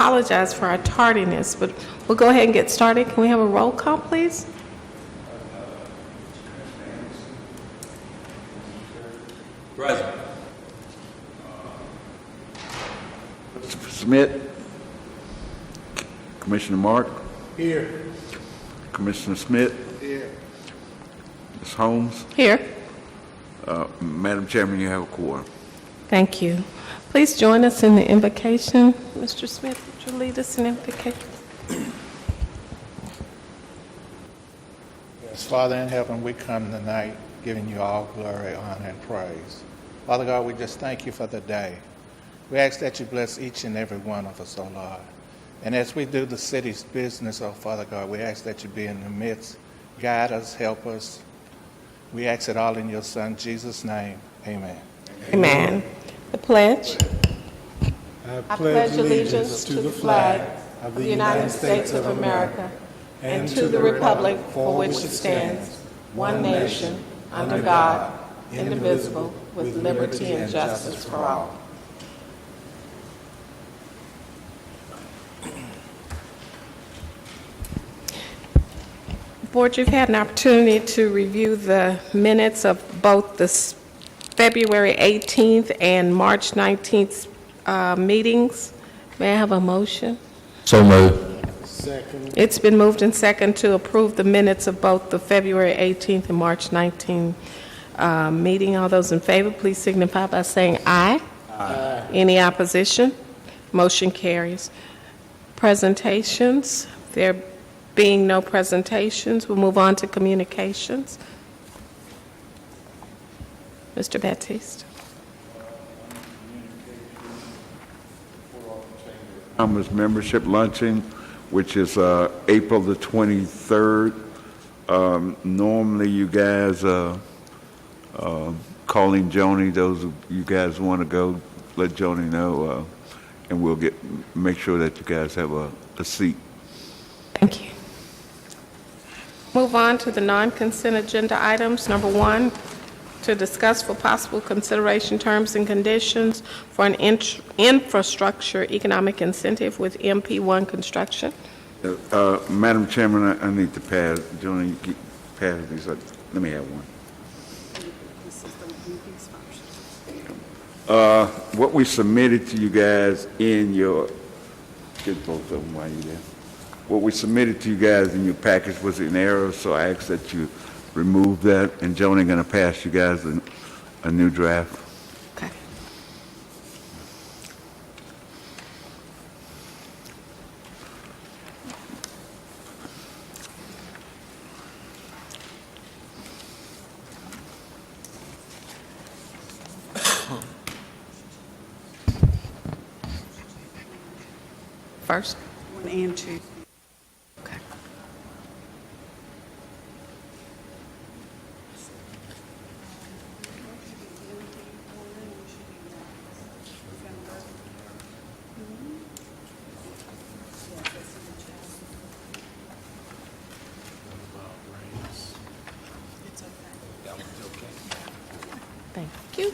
apologize for our tardiness, but we'll go ahead and get started. Can we have a roll call, please? Present. Mr. Smith. Commissioner Mark. Here. Commissioner Smith. Here. Ms. Holmes. Here. Madam Chairman, you have a quorum. Thank you. Please join us in the invocation. Mr. Smith, would you lead us in invocation? Yes, Father in heaven, we come tonight giving you all glory, honor, and praise. Father God, we just thank you for the day. We ask that you bless each and every one of us, oh Lord. And as we do the city's business, oh Father God, we ask that you be in the midst, guide us, help us. We ask it all in your Son, Jesus' name. Amen. Amen. The pledge. I pledge allegiance to the flag of the United States of America and to the republic for which it stands, one nation, under God, indivisible, with liberty and justice for all. Board, you've had an opportunity to review the minutes of both the February 18th and March 19th meetings. May I have a motion? So moved. Second. It's been moved and second to approve the minutes of both the February 18th and March 19th meeting. All those in favor, please signify by saying aye. Aye. Any opposition? Motion carries. Presentations. There being no presentations, we'll move on to communications. Mr. Baptiste. Commerce membership luncheon, which is April the 23rd. Normally, you guys calling Joni. Those of you guys who want to go, let Joni know, and we'll make sure that you guys have a seat. Thank you. Move on to the non-consent agenda items. Number 1, to discuss for possible consideration terms and conditions for an infrastructure economic incentive with MP1 construction. Madam Chairman, I need to pass. Joni, pass these. Let me have one. What we submitted to you guys in your, get both of them while you're there. What we submitted to you guys in your package was in error, so I ask that you remove that, and Joni going to pass you guys a new draft. Okay. First. 1 and 2. Okay. Thank you.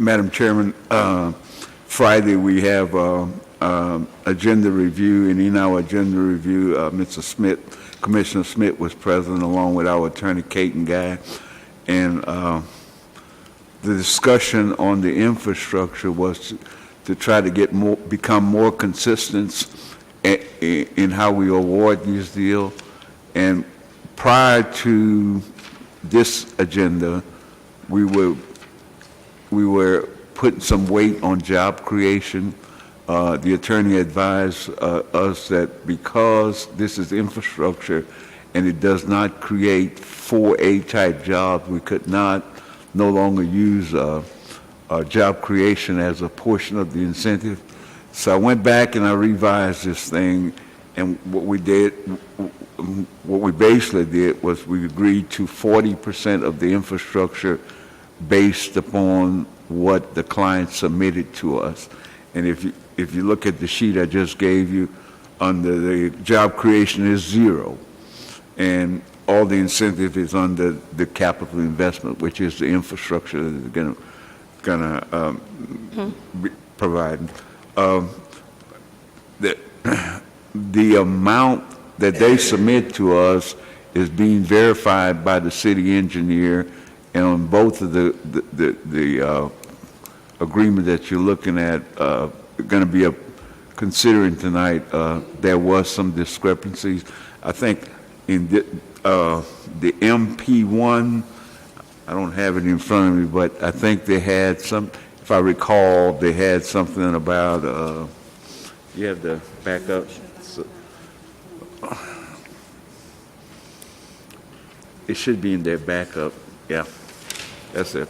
Madam Chairman, Friday we have agenda review, and in our agenda review, Mr. Smith, Commissioner Smith was present along with our attorney Kate and Guy, and the discussion on the infrastructure was to try to become more consistent in how we award these deals. And prior to this agenda, we were putting some weight on job creation. The attorney advised us that because this is infrastructure and it does not create 4A type jobs, we could no longer use job creation as a portion of the incentive. So I went back and I revised this thing, and what we basically did was we agreed to 40% of the infrastructure based upon what the client submitted to us. And if if you look at the sheet I just gave you, under the job creation is 0. And all the incentive is under the capital investment, which is the infrastructure that they're gonna be providing. The amount that they submit to us is being verified by the city engineer, and on both of the agreement that you're looking at, going to be considering tonight, there was some discrepancies. I think in the MP1, I don't have it in front of me, but I think they had some, if I recall, they had something about, you have the backup? It should be in their backup, yeah, that's it.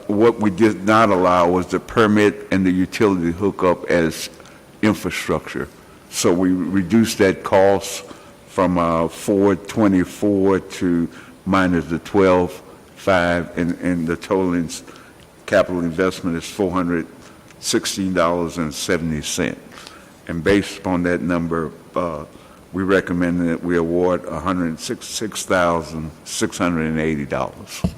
What we did not allow was the permit and the utility hookup as infrastructure. So we reduced that cost from 424 to minus the 12.5, and the total capital investment is $416.70. And based upon that number, we recommend that we award $166,680.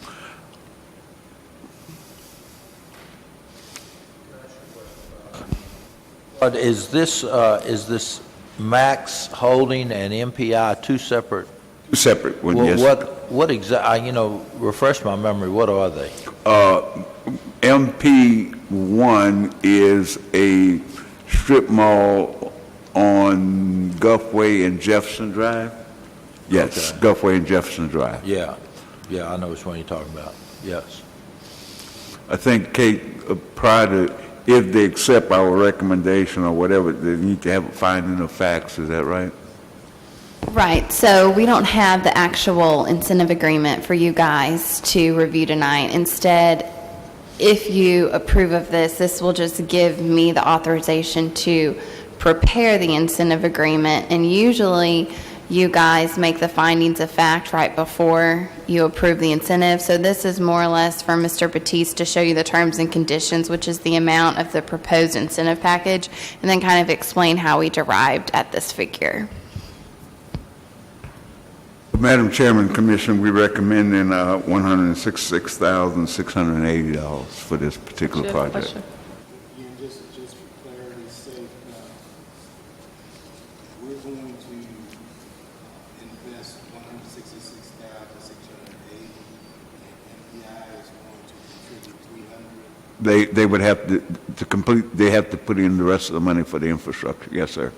But is this Max Holding and MPI two separate? Two separate ones, Well, yes. what exactly, refresh my memory, what are they? MP1 is a strip mall on Gulfway and Jefferson Drive. Yes, Okay. Gulfway and Jefferson Drive. Yeah, I know which one you're talking about, yes. I think, Kate, prior to, if they accept our recommendation or whatever, they need to have a finding of facts, is that right? Right, so we don't have the actual incentive agreement for you guys to review tonight. Instead, if you approve of this, this will just give me the authorization to prepare the incentive agreement, and usually you guys make the findings of fact right before you approve the incentive. So this is more or less for Mr. Batiste to show you the terms and conditions, which is the amount of the proposed incentive package, and then kind of explain how we derived at this figure. Madam Chairman, Commission, we recommend $166,680 for this particular Jeff, project. question? Again, just for clarity's sake, we're going to invest $166,680, and MPI is going to contribute $300. They would have to complete, they have to put in the rest of the money for the infrastructure. Yes, sir.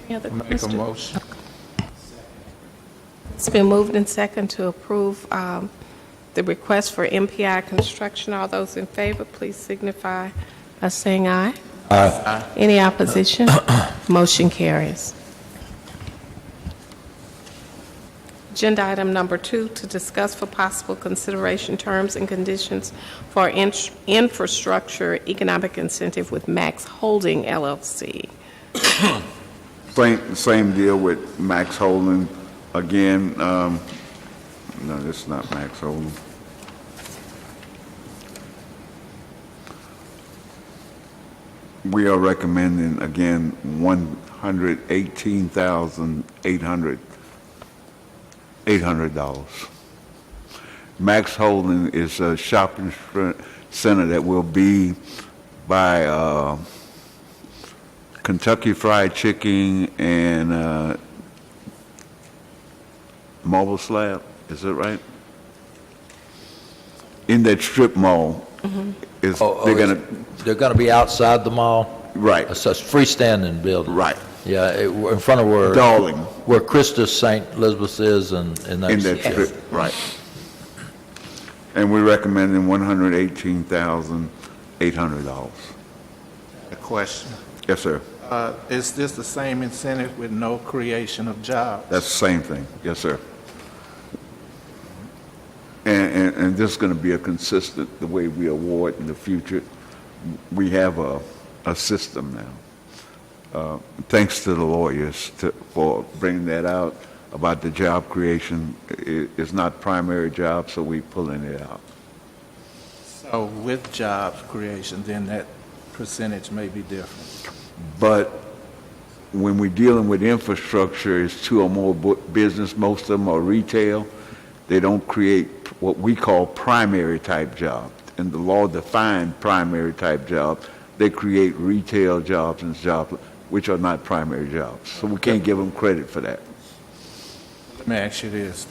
Any other Make a questions? motion. It's been moved and second to approve the request for MPI construction. All those in favor, please signify by saying aye. Aye. Any opposition? Motion carries. Agenda item number 2, to discuss for possible consideration terms and conditions for infrastructure economic incentive with Max Holding LLC. Same deal with Max Holding. Again, no, this is not Max Holding. We are recommending, again, $118,800. Max Holding is a shopping center that will be by Kentucky Fried Chicken and Marble Slab, is that right? In that strip mall. They're They're gonna be outside the mall? right, It's a freestanding building? right, Yeah, in front of Darling, where Christus St. Elizabeth is and that's. in that strip, right. And we're recommending $118,800. A question. Yes, sir. Is this the same incentive with no creation of jobs? That's the same thing. Yes, sir. And this is going to be a consistent, the way we award in the future. We have a system now. Thanks to the lawyers for bringing that out. about the job creation. It's not primary job, so we pulling it out. So with jobs creation, then that percentage may be different. But when we're dealing with infrastructure, it's two or more business, most of them are retail. They don't create what we call primary type jobs. And the law defines primary type jobs. They create retail jobs and jobs which are not primary jobs. So we can't give them credit for that. Let me ask you this.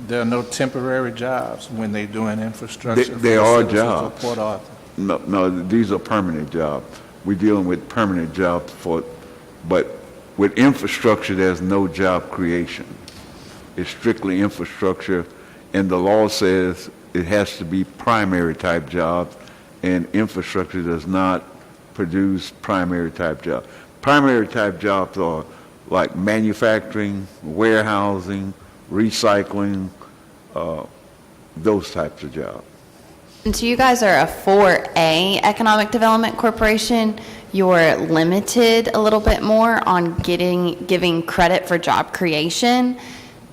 There are no temporary jobs when they're doing infrastructure? There for are the citizens of jobs. Port Arthur? No, these are permanent jobs. We're dealing with permanent jobs but with infrastructure, there's no job creation. It's strictly infrastructure, and the law says it has to be primary type jobs, and infrastructure does not produce primary type jobs. Primary type jobs are like manufacturing, warehousing, recycling, those types of jobs. Since you guys are a 4A Economic Development Corporation, you're limited a little bit more on giving credit for job creation.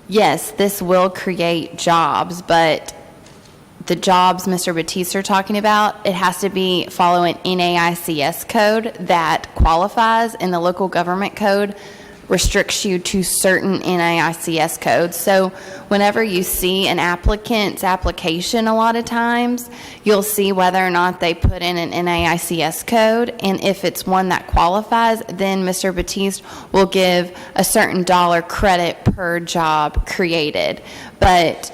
Yes, this will create jobs, but the jobs Mr. Batiste are talking about, it has to be follow an NAICS code that qualifies, and the local government code restricts you to certain NAICS codes. So whenever you see an applicant's application, a lot of times, you'll see whether or not they put in an NAICS code, and if it's one that qualifies, then Mr. Batiste will give a certain dollar credit per job created. But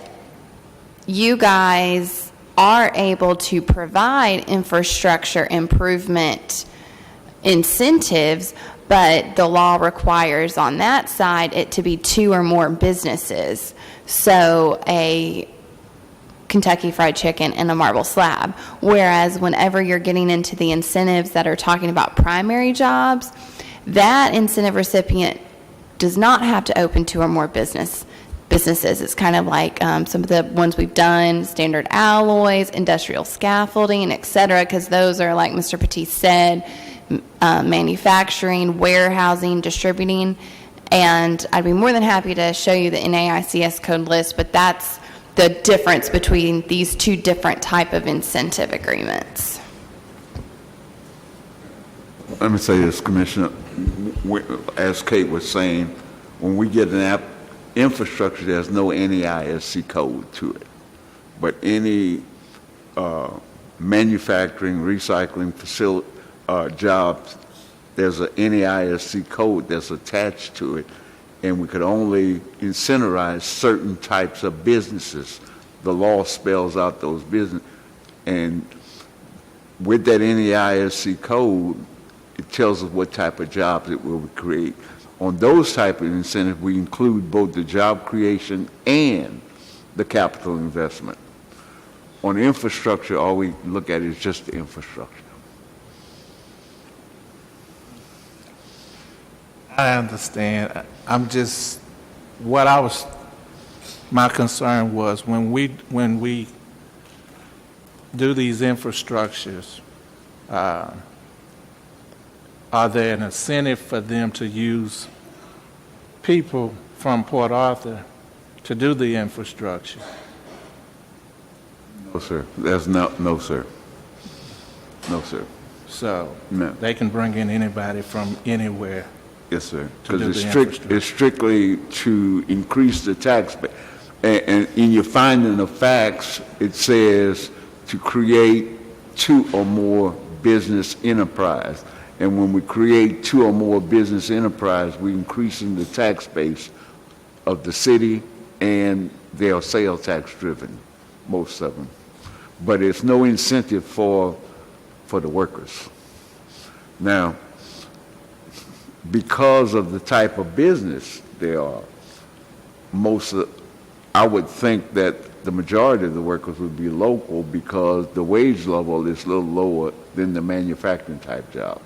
you guys are able to provide infrastructure improvement incentives, but the law requires on that side it to be two or more businesses. So a Kentucky Fried Chicken and a marble slab. Whereas whenever you're getting into the incentives that are talking about primary jobs, that incentive recipient does not have to open two or more businesses. It's kind of like some of the ones we've done, standard alloys, industrial scaffolding, et cetera, because those are, like Mr. Batiste said, manufacturing, warehousing, distributing, and I'd be more than happy to show you the NAICS code list, but that's the difference between these two different type of incentive agreements. Let me say this, Commissioner. As Kate was saying, when we get an infrastructure, there's no NAISC code to it. But any manufacturing, recycling facility jobs, there's a NAISC code that's attached to it, and we could only incentivize certain types of businesses. The law spells out those businesses, and with that NAISC code, it tells us what type of jobs it will create. On those type of incentives, we include both the job creation and the capital investment. On infrastructure, all we look at is just the infrastructure. I understand. My concern was when we do these infrastructures, are there an incentive for them to use people from Port Arthur to do the infrastructure? No, sir. There's no, sir. No, sir. So No. they can bring in anybody from anywhere. Yes, sir. To do Because the infrastructure. it's strictly to increase the tax base. And in your finding of facts, it says to create two or more business enterprise. And when we create two or more business enterprise, we're increasing the tax base of the city, and they are sales tax driven, most of them. But it's no incentive for the workers. Now, because of the type of business they are, I would think that the majority of the workers would be local because the wage level is a little lower than the manufacturing type job.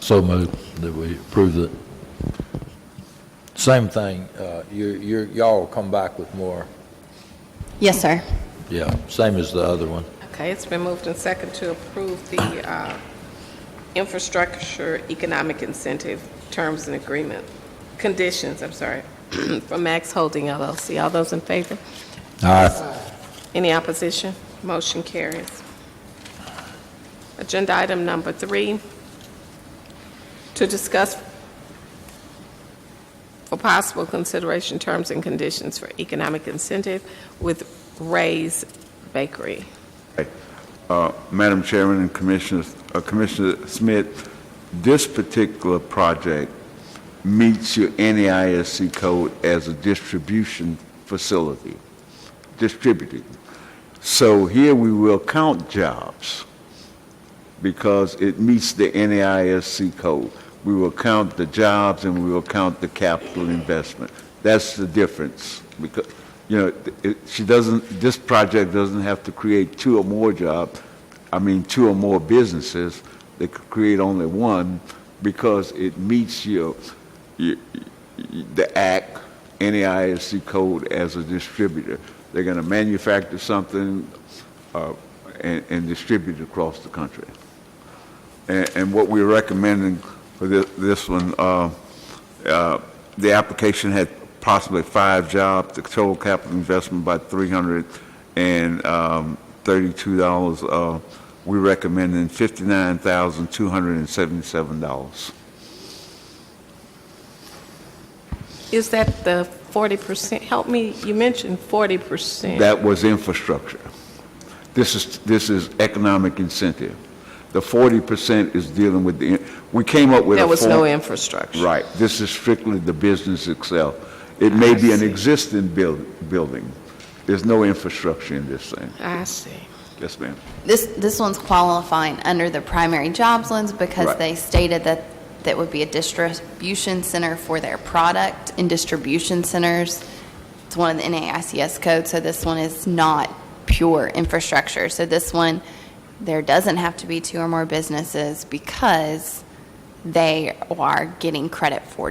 So moved that we approve it. Same thing, y'all will come back with more, Yes, sir. yeah, same as the other one. Okay. Okay, it's been moved and second to approve the infrastructure economic incentive terms and agreement, conditions, I'm sorry, for Max Holding LLC. All those in favor? Aye. Any opposition? Motion carries. Agenda item number 3, to discuss for possible consideration terms and conditions for economic incentive with Ray's Bakery. Madam Chairman and Commissioners, Commissioner Smith, this particular project meets your NAISC code as a distribution facility, distributed. So here we will count jobs because it meets the NAISC code. We will count the jobs and we will count the capital investment. That's the difference. Because, you know, this project doesn't have to create 2 or more jobs. I mean, 2 or more businesses. They could create only one because it meets the Act, NAISC code as a distributor. They're going to manufacture something and distribute it across the country. And what we're recommending for this one, the application had possibly 5 jobs, the total capital investment by $332. We're recommending $59,277. Is that the 40%? Help me, you mentioned 40%. That was infrastructure. This is economic incentive. The 40% is dealing with we came up with There was no infrastructure. Right. This is strictly the business itself. It may be an existing building. There's no infrastructure in this thing. I see. Yes, ma'am. This one's qualifying under the primary jobs loans because Right. they stated that would be a distribution center for their product, and distribution centers, it's one of the NAICS codes, so this one is not pure infrastructure. So this one, there doesn't have to be 2 or more businesses because they are getting credit for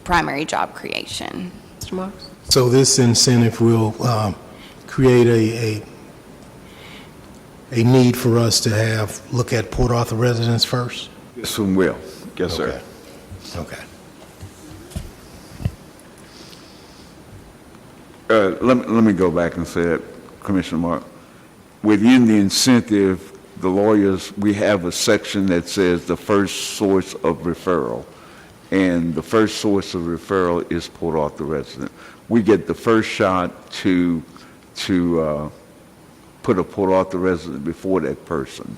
primary job creation. Mr. Morris? So this incentive will create a need for us to look at Port Arthur residents first? This one will. Yes, sir. Okay. Let me go back and say that, Commissioner Mark. Within the incentive, the lawyers, we have a section that says the first source of referral. And the first source of referral is Port Arthur resident. We get the first shot to put a Port Arthur resident before that person.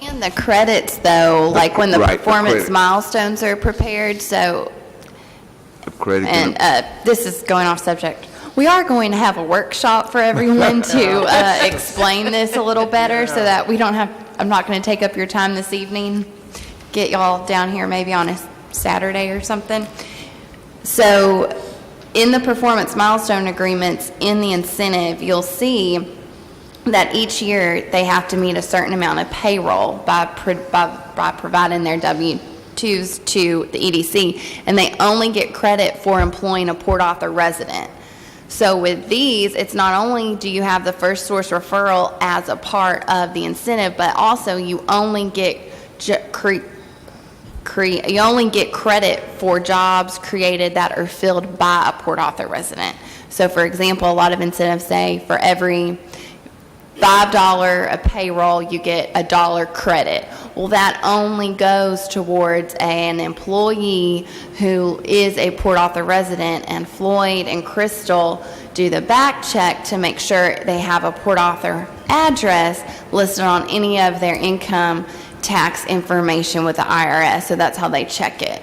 And the credits, though, like when the Right, the performance credit. milestones are prepared, so, The credit and this is going off subject. We are going to have a workshop for everyone to explain this a little better so that we don't have, I'm not going to take up your time this evening. Get y'all down here maybe on a Saturday or something. So in the performance milestone agreements in the incentive, you'll see that each year they have to meet a certain amount of payroll by providing their W-2s to the EDC, and they only get credit for employing a Port Arthur resident. So with these, it's not only do you have the first source referral as a part of the incentive, but also you only get you only get credit for jobs created that are filled by a Port Arthur resident. So for example, a lot of incentives say for every $5 a payroll, you get $1 credit. Well, that only goes towards an employee who is a Port Arthur resident, and Floyd and Crystal do the back check to make sure they have a Port Arthur address listed on any of their income tax information with the IRS. So that's how they check it.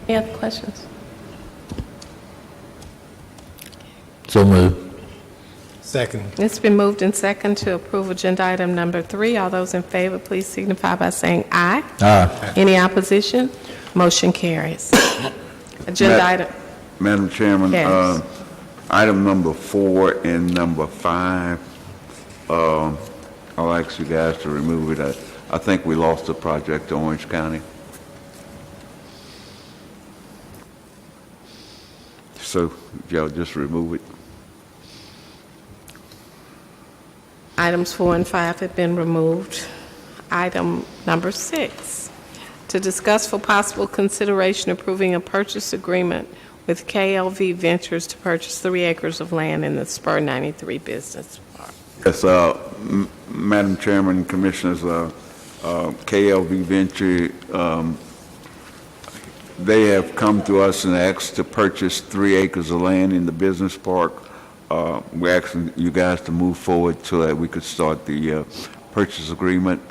Any other questions? So moved. Second. It's been moved and second to approve agenda item number 3. All those in favor, please signify by saying aye. Aye. Any opposition? Motion carries. Agenda item, Madam Chairman, Yes. item number 4 and number 5, I'll ask you guys to remove it. I think we lost the project to Orange County. So y'all just remove it. Items 4 and 5 have been removed. Item number 6, to discuss for possible consideration approving a purchase agreement with KLV Ventures to purchase 3 acres of land in the Spur 93 Business Park. Yes, Madam Chairman, Commissioners, KLV Venture, they have come to us and asked to purchase 3 acres of land in the business park. We're asking you guys to move forward so that we could start the purchase agreement.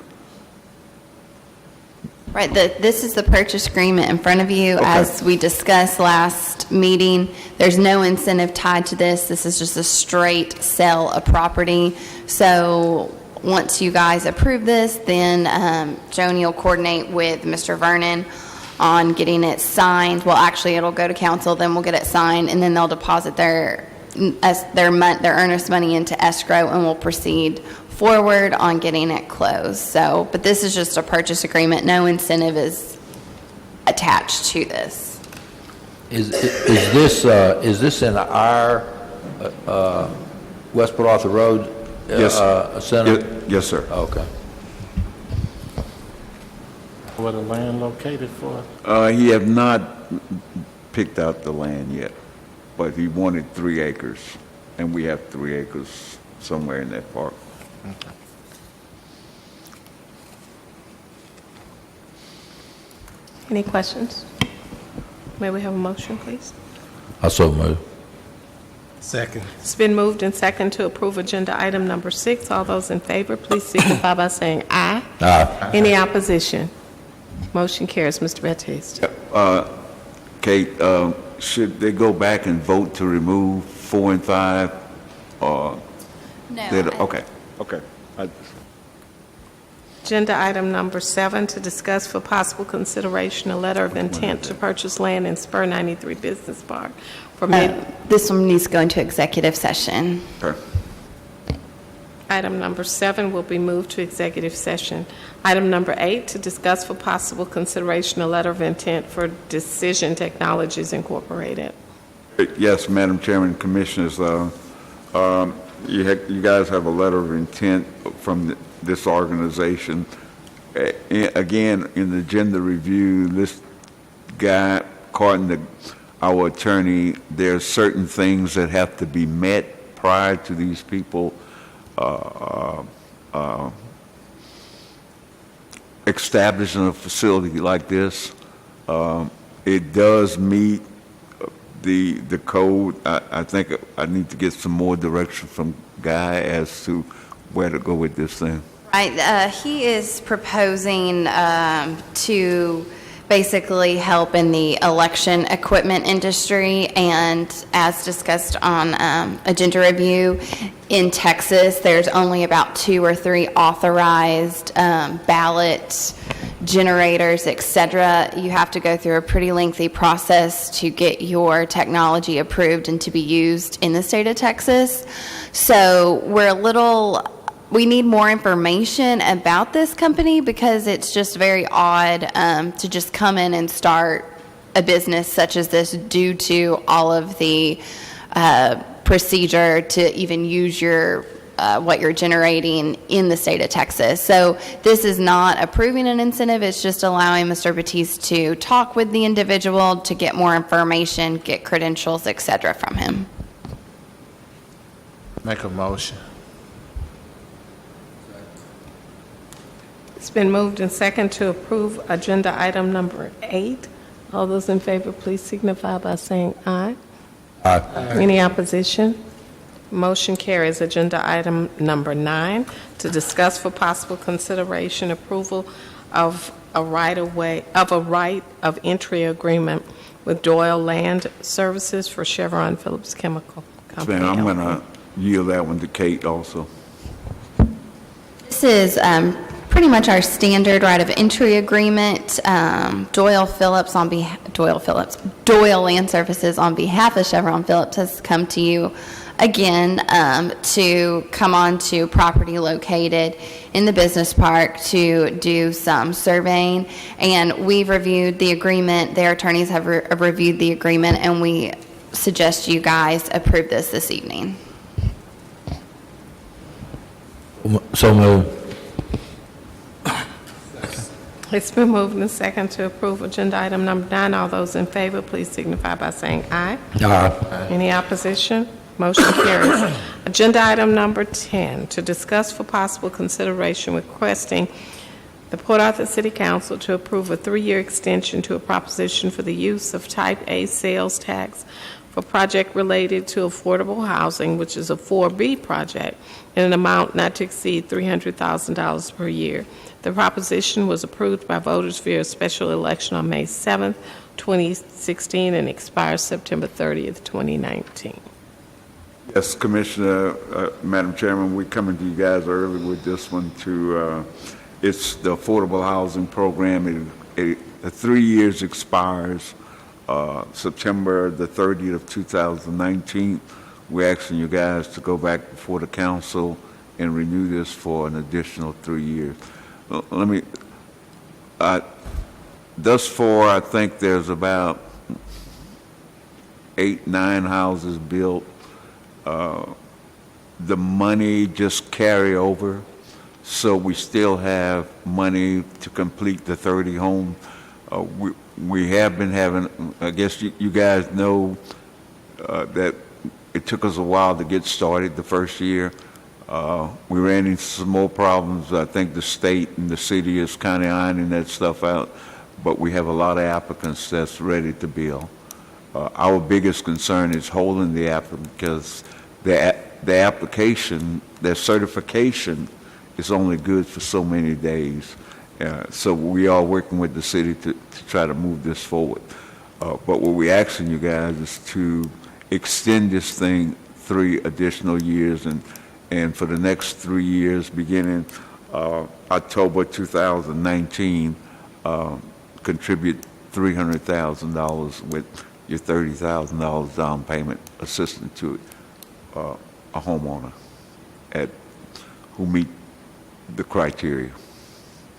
Right, this is the purchase agreement in front of you. Okay. As we discussed last meeting, there's no incentive tied to this. This is just a straight sale of property. So once you guys approve this, then Joni will coordinate with Mr. Vernon on getting it signed. Well, actually, it'll go to council, then we'll get it signed, and then they'll deposit their earnest money into escrow, and we'll proceed forward on getting it closed. So, but this is just a purchase agreement. No incentive is attached to this. Is this in our Westport Arthur Road center? Yes, sir. Okay. Where the land located for? He have not picked out the land yet, but he wanted 3 acres, and we have 3 acres somewhere in that park. Any questions? May we have a motion, please? I so move. Second. It's been moved and second to approve agenda item number 6. All those in favor, please signify by saying aye. Aye. Any opposition? Motion carries. Mr. Baptiste. Kate, should they go back and vote to remove 4 and 5? Or No. Okay. Agenda item number 7, to discuss for possible consideration a letter of intent to purchase land in Spur 93 Business Park for This one needs to go into executive session. Okay. Item number 7 will be moved to executive session. Item number 8, to discuss for possible consideration a letter of intent for Decision Technologies Incorporated. Yes, Madam Chairman, Commissioners, you guys have a letter of intent from this organization. Again, in the agenda review, this guy, according to our attorney, there are certain things that have to be met prior to these people establishing a facility like this. It does meet the code. I think I need to get some more direction from Guy as to where to go with this thing. Right, he is proposing to basically help in the election equipment industry, and as discussed on agenda review, in Texas, there's only about 2 or 3 authorized ballot generators, et cetera. You have to go through a pretty lengthy process to get your technology approved and to be used in the state of Texas. So we need more information about this company because it's just very odd to just come in and start a business such as this due to all of the procedure to even use your what you're generating in the state of Texas. So this is not approving an incentive, it's just allowing Mr. Batiste to talk with the individual to get more information, get credentials, et cetera, from him. Make a motion. It's been moved and second to approve agenda item number 8. All those in favor, please signify by saying aye. Aye. Any opposition? Motion carries. Agenda item number 9, to discuss for possible consideration approval of a right of entry agreement with Doyle Land Services for Chevron Phillips Chemical Company. I'm going to yield that one to Kate also. This is pretty much our standard right of entry agreement. Doyle Land Services on behalf of Chevron Phillips has come to you again to come on to property located in the business park to do some surveying, and we've reviewed the agreement. Their attorneys have reviewed the agreement, and we suggest you guys approve this evening. So moved. It's been moved and second to approve agenda item number 9. All those in favor, please signify by saying aye. Aye. Any opposition? Motion carries. Agenda item number 10, to discuss for possible consideration requesting the Port Arthur City Council to approve a 3-year extension to a proposition for the use of Type A sales tax for project related to affordable housing, which is a 4B project, in an amount not to exceed $300,000 per year. The proposition was approved by voters via a special election on May 7th, 2016, and expires September 30th, 2019. Yes, Commissioner, Madam Chairman, we're coming to you guys early with this one to, it's the Affordable Housing Program. The 3 years expires September the 30th of 2019. We're asking you guys to go back before the council and renew this for an additional 3 years. Thus far, I think there's about 8, 9 houses built. The money just carry over, so we still have money to complete the 30 homes. We have been having, I guess you guys know that it took us a while to get started the first year. We ran into some more problems. I think the state and the city is kind of ironing that stuff out, but we have a lot of applicants that's ready to build. Our biggest concern is holding the applicant, because the application, their certification is only good for so many days. So we are working with the city to try to move this forward. But what we're asking you guys is to extend this thing 3 additional years, and for the next 3 years, beginning October 2019, contribute $300,000 with your $30,000 down payment assistant to it. A homeowner who meet the criteria.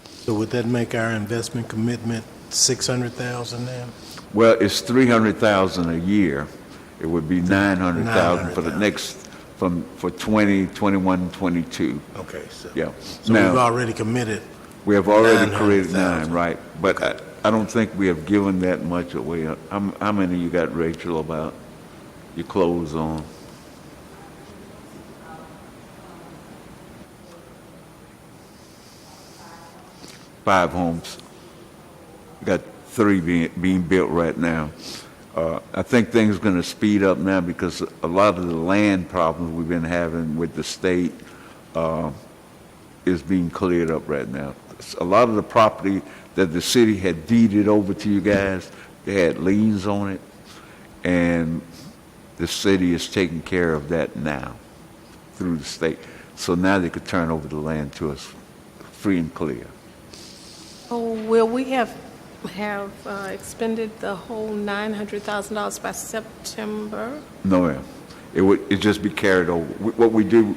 So would that make our investment commitment $600,000 now? Well, it's $300,000 a year. It would be $900,000 for the next, for 20, 21, 22. Okay, so, Yeah. so Now, we've already committed. we have already created 900,000. 9, right? But I don't think we have given that much away. How many you got, Rachel, about your clothes on? Five homes. We got 3 being built right now. I think things are going to speed up now because a lot of the land problems we've been having with the state is being cleared up right now. A lot of the property that the city had deeded over to you guys, they had liens on it, and the city is taking care of that now through the state. So now they could turn over the land to us free and clear. Oh, will we have expended the whole $900,000 by September? No, ma'am. It'd just be carried over. What we do,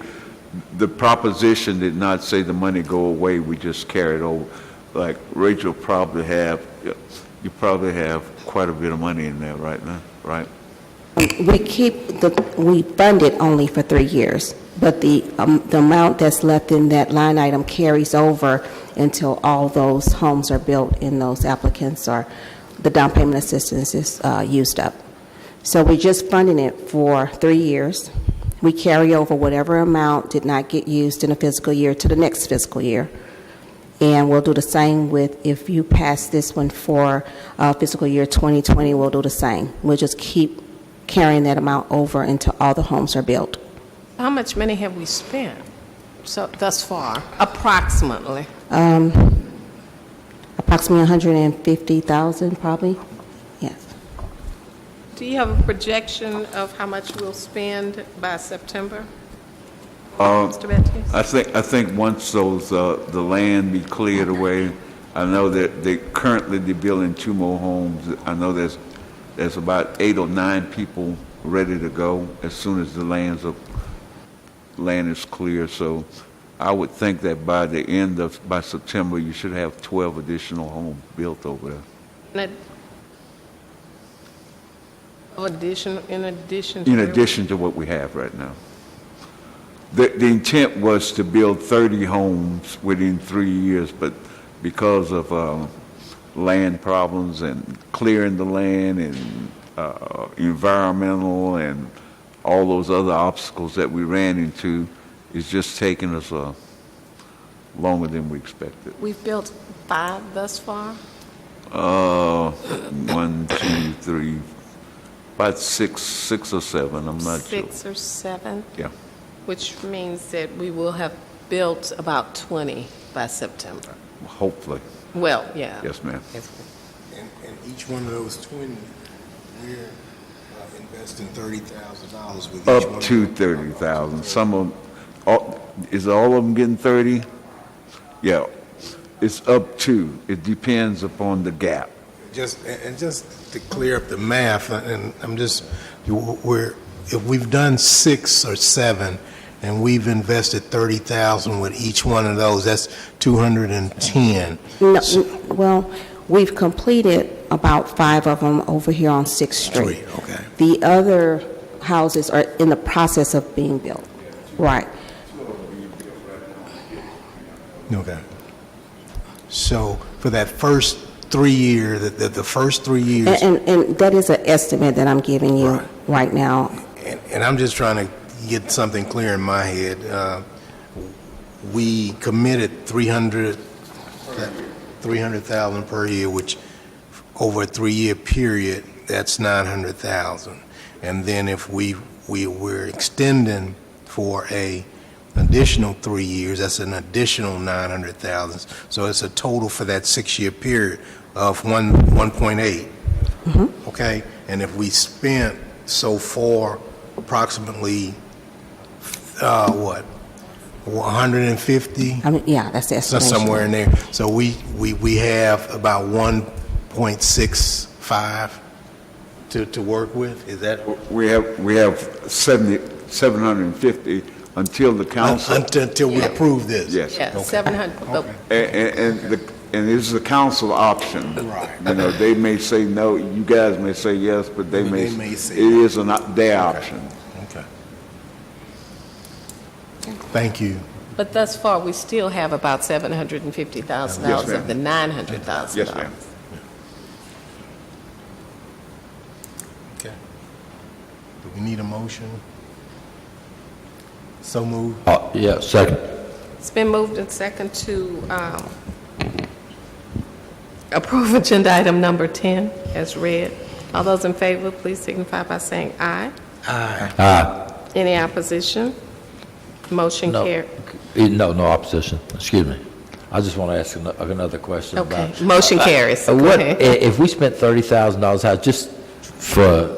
the proposition did not say the money go away, we just carry it over. Like Rachel you probably have quite a bit of money in there right now, right? We fund it only for 3 years, but the amount that's left in that line item carries over until all those homes are built and those applicants the down payment assistance is used up. So we're just funding it for 3 years. We carry over whatever amount did not get used in a fiscal year to the next fiscal year. And we'll do the same with, if you pass this one for fiscal year 2020, we'll do the same. We'll just keep carrying that amount over until all the homes are built. How much money have we spent thus far, approximately? Approximately $150,000, probably. Yes. Do you have a projection of how much we'll spend by September? Mr. Bettis? I think once those the land be cleared away, I know that they're building 2 more homes. I know there's about 8 or 9 people ready to go as soon as the land is clear. So I would think that by September, you should have 12 additional homes built over there. In addition in addition to what we have right now. The intent was to build 30 homes within 3 years, but because of land problems and clearing the land and environmental and all those other obstacles that we ran into, it's just taken us longer than we expected. We've built 5 thus far. 1, 2, 3, about six or seven, I'm not sure. 6 or 7, Yeah. which means that we will have built about 20 by September. Hopefully. Well, yeah. Yes, ma'am. And each one of those 20, we're investing $30,000 with each one Up of to them. 30,000. Some of them, is all of them getting 30? Yeah, it's up to. It depends upon the gap. Just to clear up the math, and if we've done 6 or 7, and we've invested 30,000 with each one of those, that's 210. No, well, we've completed about 5 of them over here on 6th Street. Okay. The other houses are in the process of being built. Right. Okay. So for that first 3 year, the first 3 years, And that is an estimate that I'm giving you right now. and I'm just trying to get something clear in my head. We committed 300,000 per year, which over a 3-year period, that's 900,000. And then if we're extending for a additional 3 years, that's an additional 900,000. So it's a total for that 6-year period of 1.8. Okay, and if we spent so far approximately 150, I mean, yeah, that's the so estimation. somewhere in there. So we have about 1.65 to work with. Is that We have 750 until the council. until we approve this? Yes. Yeah, Okay. 700, but And this is a council option. Right. You know, they may say no, you guys may say yes, but they may say it is their option. Okay. Thank you. but thus far, we still have about $750,000 Yes, ma'am. of the $900,000. Yes, ma'am. Okay. Do we need a motion? So moved. Yeah, second. It's been moved and second to approve agenda item number 10 as read. All those in favor, please signify by saying aye. Aye. Any opposition? Motion No. carried. No opposition. Excuse me. I just want to ask another question Okay, about. motion carries. Go What, ahead. if we spent $30,000 house, just for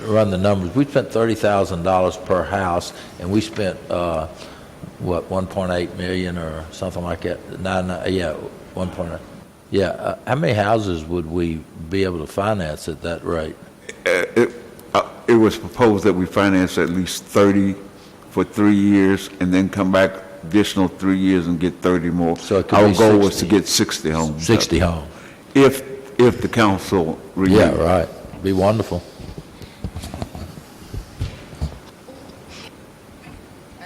run the numbers, we spent $30,000 per house, and we spent, 1.8 million or something like that? 1.8. Yeah, how many houses would we be able to finance at that rate? It was proposed that we finance at least 30 for 3 years and then come back additional 3 years and get 30 more. So it could Our be goal was to 60. get 60 homes. 60 homes. If the council renewed. Yeah, right. Be wonderful.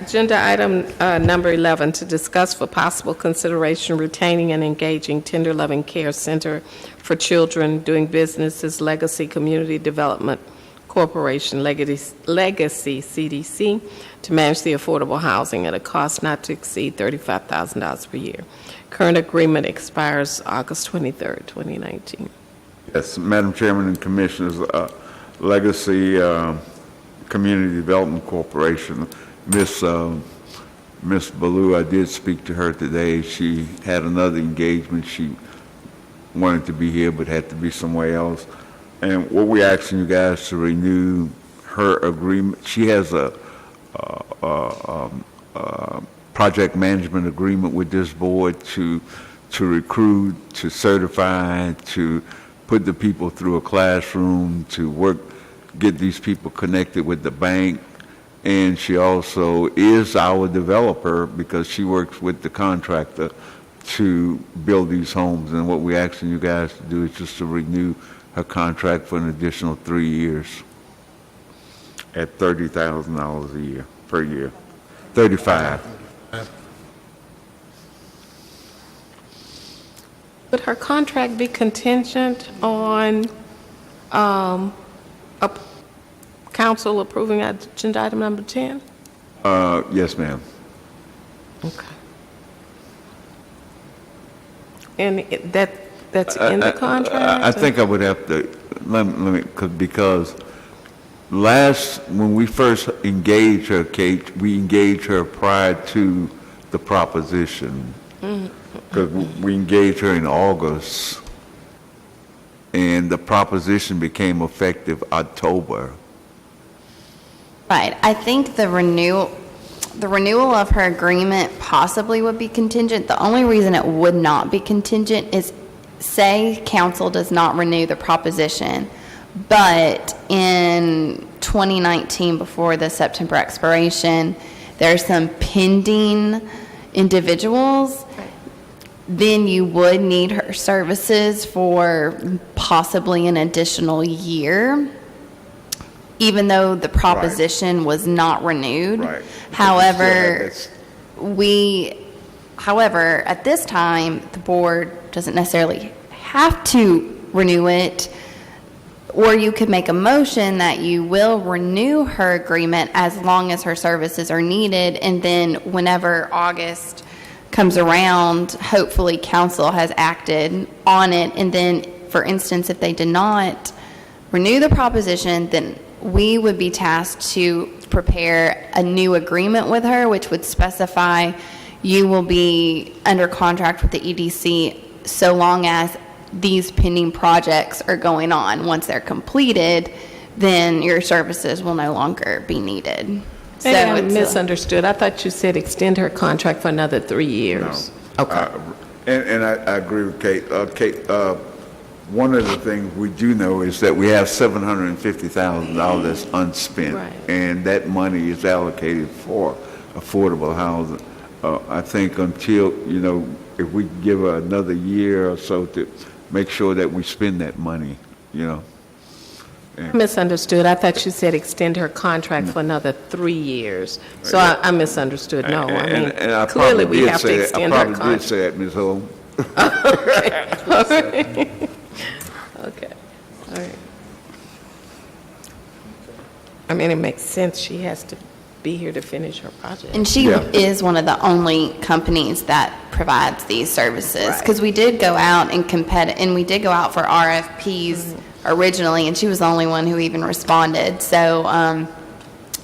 Agenda item number 11, to discuss for possible consideration retaining and engaging Tender Loving Care Center for Children doing business as Legacy Community Development Corporation, Legacy CDC, to manage the affordable housing at a cost not to exceed $35,000 per year. Current agreement expires August 23rd, 2019. Yes, Madam Chairman and Commissioners, Legacy Community Development Corporation, Miss Ballou, I did speak to her today. She had another engagement. She wanted to be here but had to be somewhere else. And what we're asking you guys to renew her agreement. She has a project management agreement with this board to recruit, to certify, to put the people through a classroom, to get these people connected with the bank. And she also is our developer because she works with the contractor to build these homes. And what we're asking you guys to do is just to renew her contract for an additional 3 years. at $30,000 a year, per year. 35. Would her contract be contingent on council approving agenda item number 10? Yes, ma'am. Okay. And that's in the contract? I think I would have to, let me, because when we first engaged her, Kate, we engaged her prior to the proposition. Because we engaged her in August, and the proposition became effective October. Right. I think the renewal of her agreement possibly would be contingent. The only reason it would not be contingent is, say council does not renew the proposition, but in 2019, before the September expiration, there's some pending individuals, then you would need her services for possibly an additional year, even though the proposition was not renewed. Right. However, at this time, the board doesn't necessarily have to renew it, or you could make a motion that you will renew her agreement as long as her services are needed, and then whenever August comes around, hopefully council has acted on it, and then, for instance, if they did not renew the proposition, then we would be tasked to prepare a new agreement with her, which would specify you will be under contract with the EDC so long as these pending projects are going on. Once they're completed, then your services will no longer be needed. So I misunderstood. I thought you said extend her contract for another 3 years. No. Okay. And I agree with Kate. Kate, one of the things we do know is that we have $750,000 that's unspent. Right. And that money is allocated for affordable housing. I think until, if we give her another year or so to make sure that we spend that money, Misunderstood. I thought you said extend her contract for another 3 years. So I misunderstood. No, I mean, And I clearly probably we did have to say that. extend I her probably did contract. say that, Ms. Holmes. Okay. All right. I mean, it makes sense. She has to be here to finish her project. And she Yeah. is one of the only companies that provides these services. Because we did go out and we did go out for RFPs originally, and she was the only one who even responded. So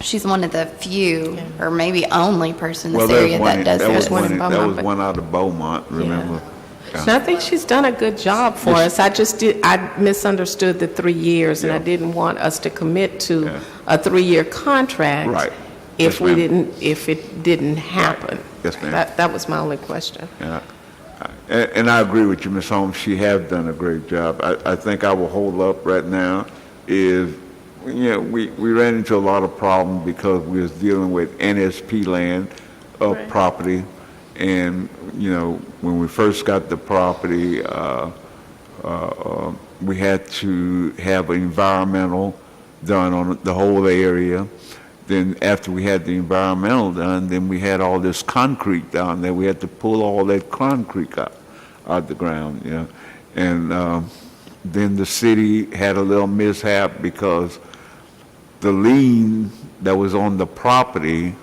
she's one of the few, or maybe only person in this area that does that was this. one, Beaumont, that was but- one out of Beaumont, remember? And I think she's done a good job for us. I misunderstood the 3 years, and I Yeah. didn't want us to commit to Yeah. a 3-year contract. Right. If Yes, ma'am. if it didn't happen. Yes, ma'am. That was my only question. Yeah. And I agree with you, Ms. Holmes, she has done a great job. I think our hold up right now is, we ran into a lot of problems because we was dealing with NSP land of Right. property. And, when we first got the property, we had to have environmental done on the whole area. Then after we had the environmental done, then we had all this concrete down there. We had to pull all that concrete out the ground, And then the city had a little mishap because the lien that was on the property,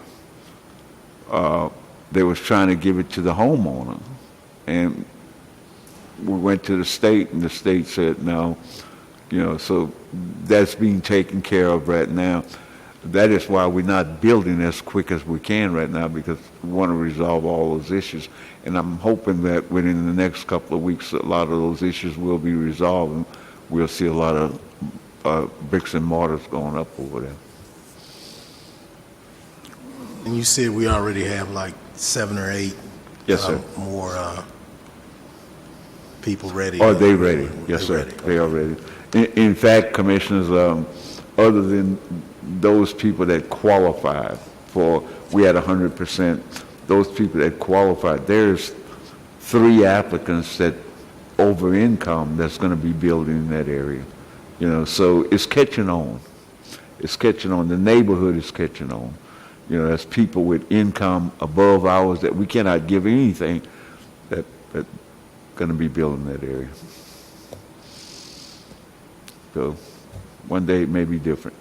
they was trying to give it to the homeowner. And we went to the state, and the state said no. So that's being taken care of right now. That is why we're not building as quick as we can right now, because we want to resolve all those issues. And I'm hoping that within the next couple of weeks, a lot of those issues will be resolved, and we'll see a lot of bricks and mortars going up over there. And you said we already have like 7 or 8 Yes, sir. more people ready. Are they ready? Yes, They sir. ready. They are ready. In fact, Commissioners, other than those people that qualified we had 100%, those people that qualified, there's 3 applicants that over income that's going to be building in that area. So it's catching on. it's catching on. The neighborhood is catching on. You know, there's people with income above ours that we cannot give anything that going to be built in that area. So one day it may be different.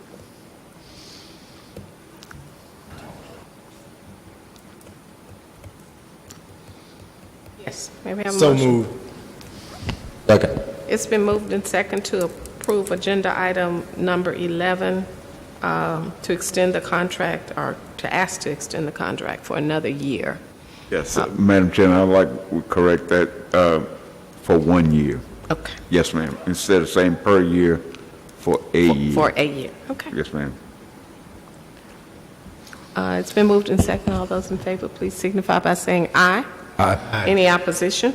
Yes, may we have a So motion? moved. Second. It's been moved and second to approve agenda item number 11, to extend the contract, or to ask to extend the contract for another year. Yes, Madam Chairman, I'd like to correct that for 1 year. Okay. Yes, ma'am. Instead of saying per year, for a year. For a year, okay. Yes, ma'am. It's been moved and second. All those in favor, please signify by saying aye. Aye. Any opposition?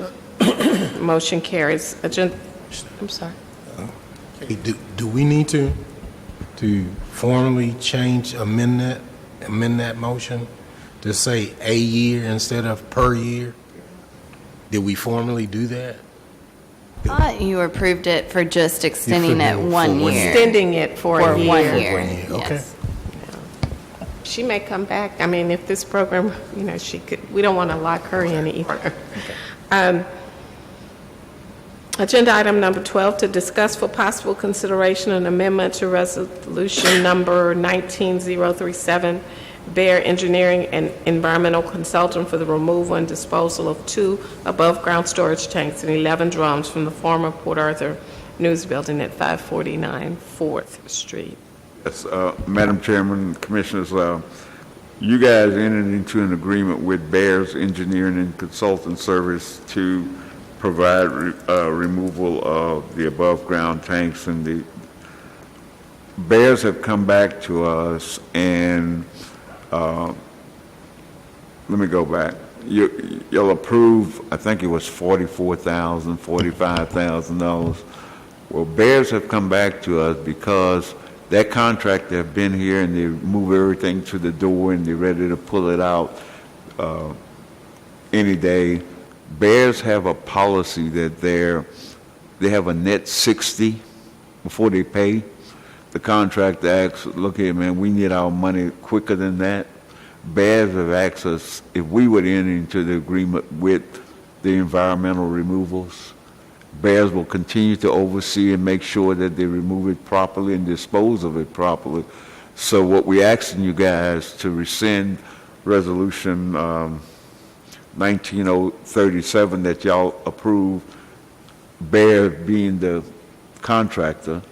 Motion carries. Agenda, I'm sorry. Hey, do we need to formally amend that motion to say a year instead of per year? Did we formally do that? Thought you approved it for just extending it For 1 1 year. Extending it for For a 1 year. year, 1 year, okay. yes. She may come back. I mean, if this program, you know, she could, we don't want to lock her in either. Agenda item number 12, to discuss for possible consideration an amendment to resolution number 19037, Bear Engineering and Environmental Consultant for the removal and disposal of 2 above-ground storage tanks and 11 drums from the former Port Arthur News Building at 549 4th Street. Yes, Madam Chairman, Commissioners, you guys entered into an agreement with Bears Engineering and Consultant Service to provide removal of the above-ground tanks, and the Bears have come back to us, and let me go back. You'll approve, I think it was $44,000, $45,000. Well, Bears have come back to us because that contractor have been here and they move everything to the door and they're ready to pull it out any day. Bears have a policy that they have a net 60 before they pay. The contractor asks, look here, man, we need our money quicker than that. Bears have asked us if we would enter into the agreement with the environmental removals. Bears will continue to oversee and make sure that they remove it properly and dispose of it properly. So what we're asking you guys to rescind resolution 19037 that y'all approved, Bear being the contractor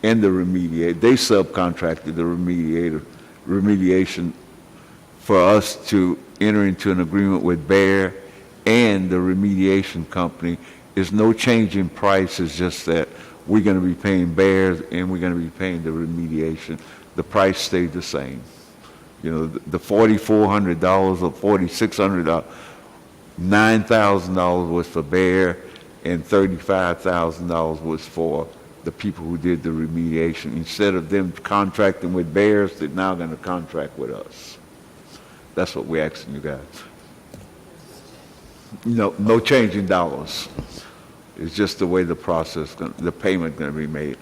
and the remediator, they subcontracted the remediation for us to enter into an agreement with Bear and the remediation company. There's no change in price, it's just that we're going to be paying Bears and we're going to be paying the remediation. The price stayed the same. You know, the $4,400 or $4,600, $9,000 was for Bear and $35,000 was for the people who did the remediation. Instead of them contracting with Bears, they're now going to contract with us. That's what we're asking you guys. No change in dollars. It's just the way the process, the payment going to be made.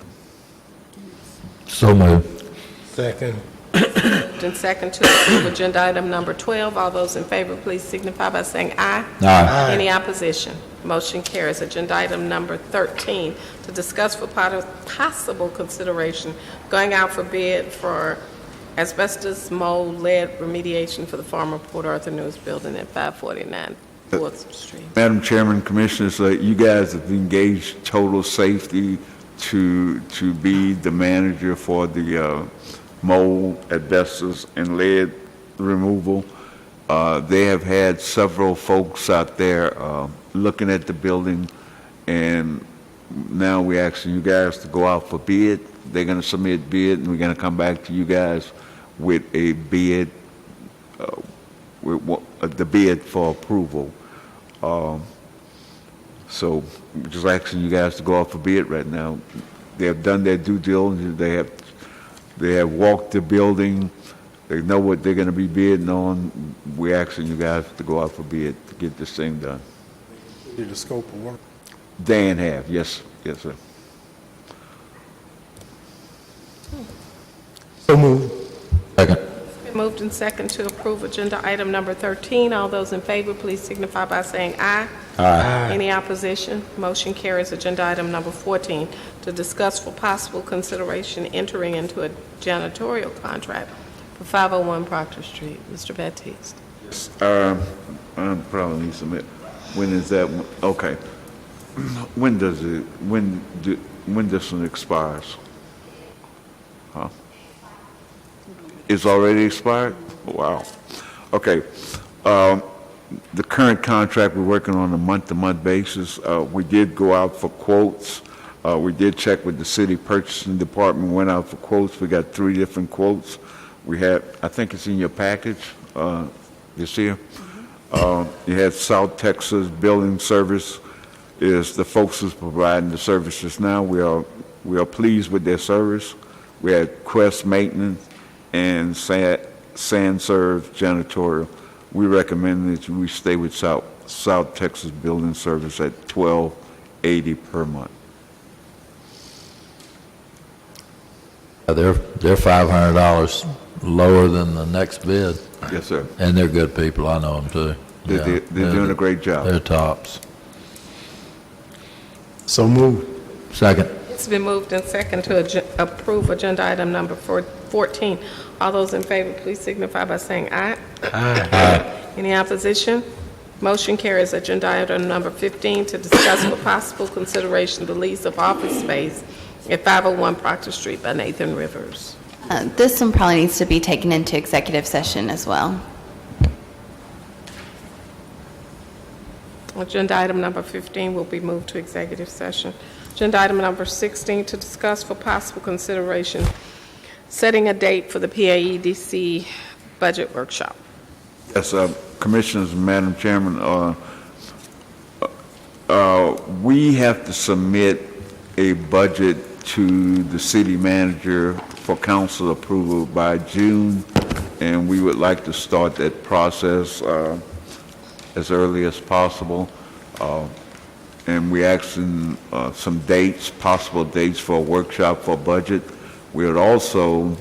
So moved. Second. And second to approve agenda item number 12. All those in favor, please signify by saying aye. Aye. Any opposition? Motion carries. Agenda item number 13, to discuss for possible consideration going out for bid for asbestos, mold, lead remediation for the former Port Arthur News Building at 549 4th Street. Madam Chairman, Commissioners, you guys have engaged Total Safety to be the manager for the mold, asbestos, and lead removal. They have had several folks out there looking at the building, and now we're asking you guys to go out for bid. They're going to submit bid, and we're going to come back to you guys with a bid, the bid for approval. So we're just asking you guys to go out for bid right now. They have done their due diligence. They have walked the building. They know what they're going to be bidding on. We're asking you guys to go out for bid to get this thing done. Did the scope of work? Day and a half, yes, sir. So moved. Second. Been moved and second to approve agenda item number 13. All those in favor, please signify by saying aye. Aye. Any opposition? Motion carries. Agenda item number 14, to discuss for possible consideration entering into a janitorial contract for 501 Proctor Street. Mr. Baptiste. I probably need some, when is that, okay. When does when this one expires? Huh? It's already expired? Wow. Okay. The current contract, we're working on a month-to-month basis. We did go out for quotes. We did check with the city purchasing department, went out for quotes. We got 3 different quotes. We had, I think it's in your package, this year. You had South Texas Building Service is the folks who's providing the services now. We are pleased with their service. We had Quest Maintenance and Sanserve Janitorial. We recommend that we stay with South Texas Building Service at $12.80 per month. They're $500 lower than the next bid, Yes, sir. and they're good people. I know them too. They're doing a great job. They're tops. So moved. Second. It's been moved and second to approve agenda item number 14. All those in favor, please signify by saying aye. Aye. Any opposition? Motion carries. Agenda item number 15, to discuss for possible consideration the lease of office space at 501 Proctor Street by Nathan Rivers. This one probably needs to be taken into executive session as well. Agenda item number 15 will be moved to executive session. Agenda item number 16, to discuss for possible consideration setting a date for the PAEDC budget workshop. Yes, Commissioners, Madam Chairman, we have to submit a budget to the city manager for council approval by June, and we would like to start that process as early as possible. And we're asking some dates, possible dates for a workshop for budget. We would also,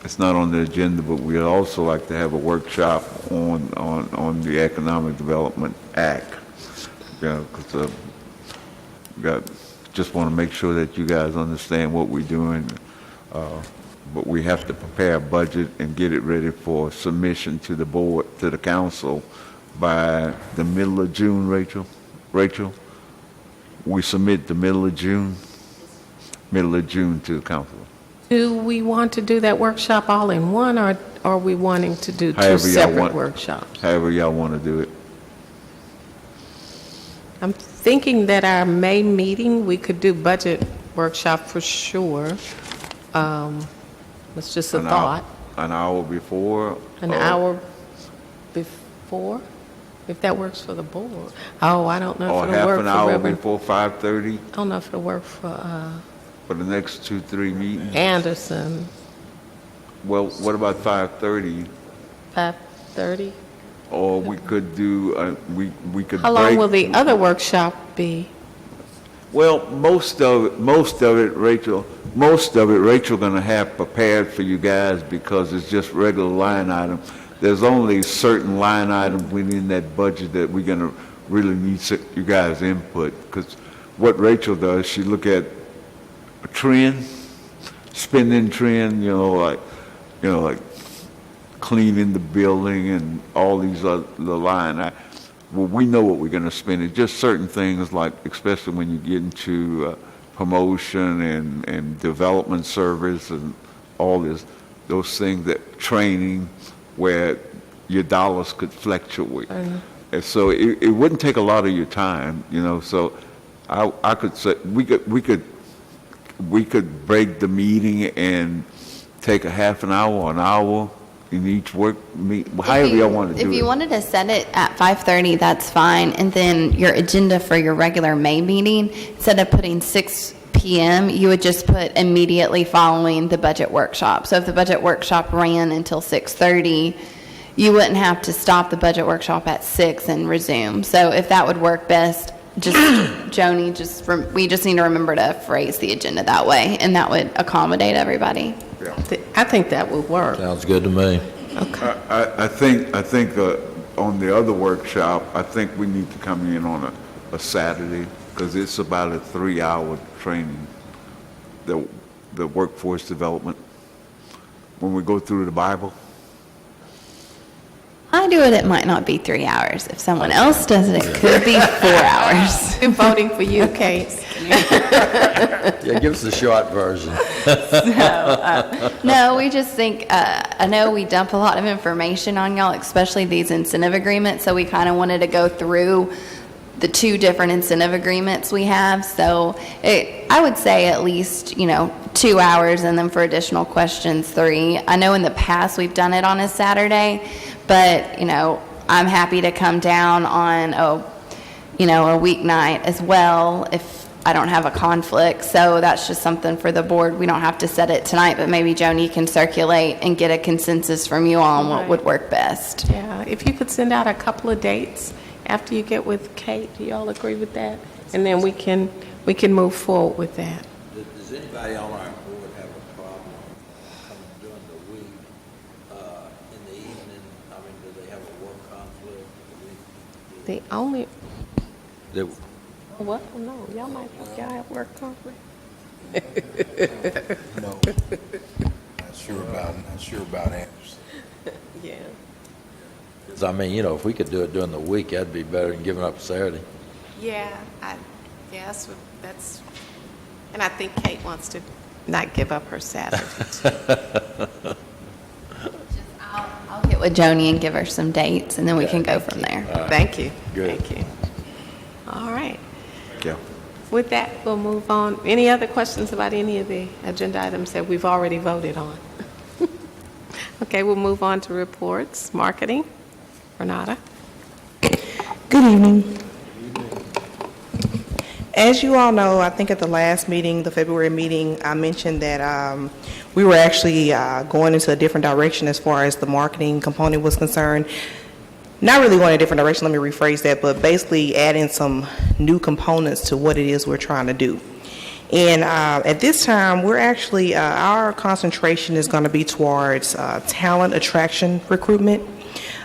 it's not on the agenda, but we would also like to have a workshop on the Economic Development Act. Yeah, because just want to make sure that you guys understand what we're doing. But we have to prepare a budget and get it ready for submission to the board, to the council by the middle of June, Rachel? We submit the middle of June to the council. Do we want to do that workshop all in one, or are we wanting to do two However y'all separate want- workshops? However y'all want to do it. I'm thinking that our May meeting, we could do budget workshop for sure. It's just a An hour- thought. An hour before? An or- hour before, if that works for the board. Oh, I don't know Or if it'll half work an for hour Reverend. before 5:30 I don't know if it'll work for for the next 2-3 meetings? Anderson, Well, what about 5:30? 5:30. Or we could do, we could How long break- will the other workshop be? Well, most of it, Rachel, gonna have prepared for you guys because it's just regular line item. There's only certain line items within that budget that we're gonna really need you guys' input. Because what Rachel does, she look at a trend, spending trend, like cleaning the building and all these other line. Well, we know what we're going to spend. It's just certain things, like especially when you get into promotion and development service and all those things, that training where your dollars could fluctuate. And so it wouldn't take a lot of your time, So I could say we could break the meeting and take a half an hour or an hour in each work meet, however y'all want to do it. If you wanted to set it at 5:30, that's fine. And then your agenda for your regular May meeting, instead of putting 6 p.m., you would just put immediately following the budget workshop. So if the budget workshop ran until 6:30, you wouldn't have to stop the budget workshop at 6 and resume. So if that would work best, just, Joni, we just need to remember to phrase the agenda that way, and that would accommodate everybody. I think that would work. Sounds good to me. Okay. I think on the other workshop, I think we need to come in on a Saturday, because it's about a 3-hour training, the workforce development, when we go through the Bible. I do it, it might not be 3 hours. If someone else does it, it could be 4 hours. I'm voting for you, Kate. Yeah, give us the short version. No, we just think, I know we dump a lot of information on y'all, especially these incentive agreements, so we kind of wanted to go through the 2 different incentive agreements we have. So I would say at least, 2 hours, and then for additional questions, 3. I know in the past we've done it on a Saturday, but, I'm happy to come down on a weeknight as well if I don't have a conflict. So that's just something for the board. We don't have to set it tonight, but maybe Joni can circulate and get a consensus from you all on what would work best. Yeah, if you could send out a couple of dates after you get with Kate, do you all agree with that? And then we can move forward with that. Does anybody on our board have a problem coming during the week, in the evening? I mean, do they have a work conflict? The only, They- what? No, y'all have work conflict. No, not sure about Anderson. Yeah. 'cause I mean, if we could do it during the week, that'd be better than giving up Saturday. Yeah, that's, and I think Kate wants to not give up her Saturday. I'll get with Joni and give her some dates, and then we can go from there. Thank you. Good. Thank you. All right. Yeah. With that, we'll move on. Any other questions about any of the agenda items that we've already voted on? Okay, we'll move on to reports. Marketing, Renata. Good evening. As you all know, I think at the last meeting, the February meeting, I mentioned that we were actually going into a different direction as far as the marketing component was concerned. Not really going in a different direction, let me rephrase that, but basically adding some new components to what it is we're trying to do. And at this time, we're actually, our concentration is going to be towards talent attraction recruitment.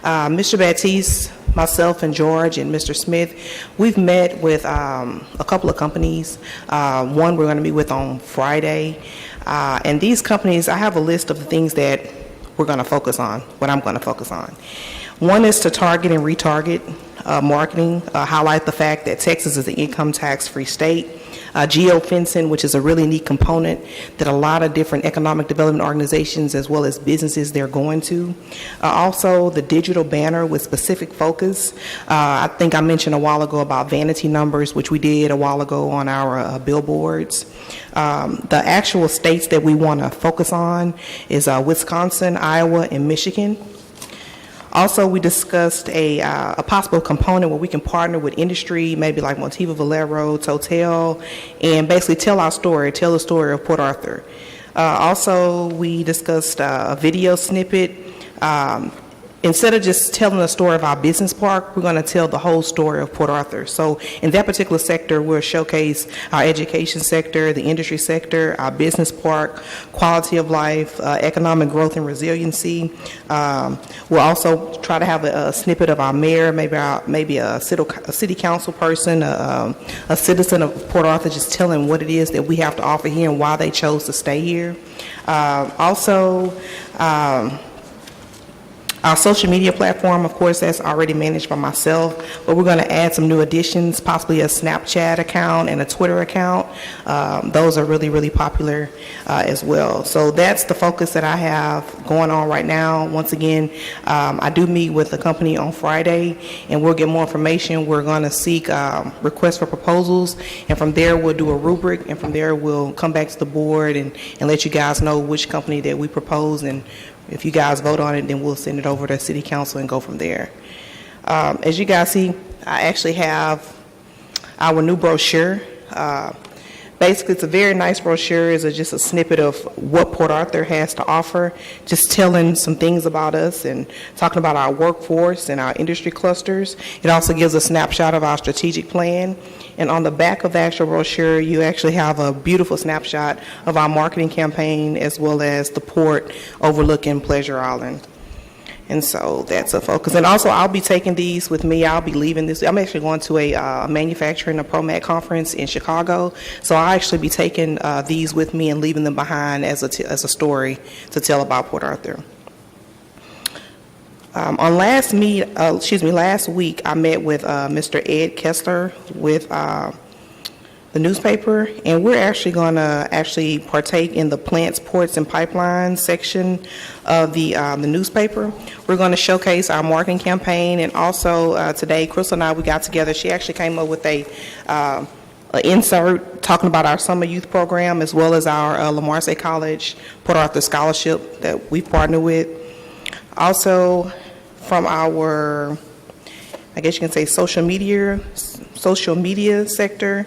Mr. Baptiste, myself, and George, and Mr. Smith, we've met with a couple of companies. One we're going to meet with on Friday. And these companies, I have a list of the things that we're going to focus on, what I'm going to focus on. One is to target and retarget marketing, highlight the fact that Texas is an income tax-free state. Geofencing, which is a really neat component that a lot of different economic development organizations as well as businesses they're going to. Also, the digital banner with specific focus. I think I mentioned a while ago about vanity numbers, which we did a while ago on our billboards. The actual states that we want to focus on is Wisconsin, Iowa, and Michigan. Also, we discussed a possible component where we can partner with industry, maybe like Motiva Valero, Total, and basically tell our story, tell the story of Port Arthur. Also, we discussed a video snippet. Instead of just telling the story of our business park, we're going to tell the whole story of Port Arthur. So in that particular sector, we'll showcase our education sector, the industry sector, our business park, quality of life, economic growth and resiliency. We'll also try to have a snippet of our mayor, maybe a city council person, a citizen of Port Arthur, just telling what it is that we have to offer here and why they chose to stay here. Our social media platform, of course, that's already managed by myself, but we're going to add some new additions, possibly a Snapchat account and a Twitter account. Those are really, really popular as well. So that's the focus that I have going on right now. Once again, I do meet with the company on Friday, and we'll get more information. We're going to seek requests for proposals, and from there we'll do a rubric, and from there we'll come back to the board and let you guys know which company that we propose, and if you guys vote on it, then we'll send it over to City Council and go from there. As you guys see, I actually have our new brochure. Basically, it's a very nice brochure. It's just a snippet of what Port Arthur has to offer, just telling some things about us and talking about our workforce and our industry clusters. It also gives a snapshot of our strategic plan. And on the back of the actual brochure, you actually have a beautiful snapshot of our marketing campaign as well as the port overlooking Pleasure Island. And so that's a focus. And also, I'll be taking these with me. I'll be leaving this. I'm actually going to a manufacturing, a ProMat conference in Chicago. So I'll actually be taking these with me and leaving them behind as a story to tell about Port Arthur. On last week, I met with Mr. Ed Kessler with the newspaper, and we're actually going to partake in the plants, ports, and pipelines section of the newspaper. We're going to showcase our marketing campaign, and also today, Crystal and I, we got together. She actually came up with an insert talking about our summer youth program as well as our Lamar State College Port Arthur Scholarship that we've partnered with. Also, from our, I guess you can say, social media sector,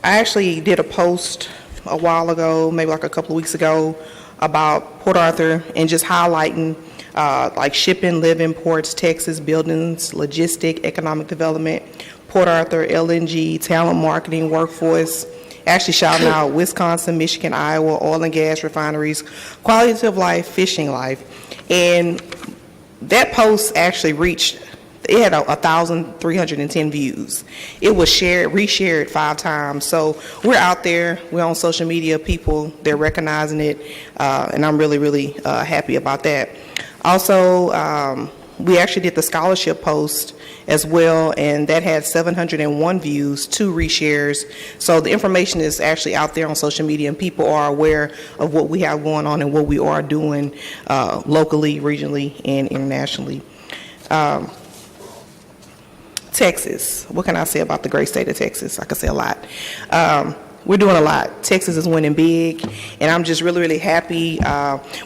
I actually did a post a while ago, maybe like a couple of weeks ago, about Port Arthur and just highlighting like shipping, living, ports, Texas, buildings, logistic, economic development, Port Arthur, LNG, talent marketing, workforce, actually shouting out Wisconsin, Michigan, Iowa, oil and gas refineries, quality of life, fishing life. And that post actually reached, it had 1,310 views. It was reshared 5 times. So we're out there, we're on social media, people, they're recognizing it, and I'm really, really happy about that. Also, we actually did the scholarship post as well, and that had 701 views, 2 reshares. So the information is actually out there on social media, and people are aware of what we have going on and what we are doing locally, regionally, and internationally. Texas. What can I say about the great state of Texas? I could say a lot. We're doing a lot. Texas is winning big, and I'm just really, really happy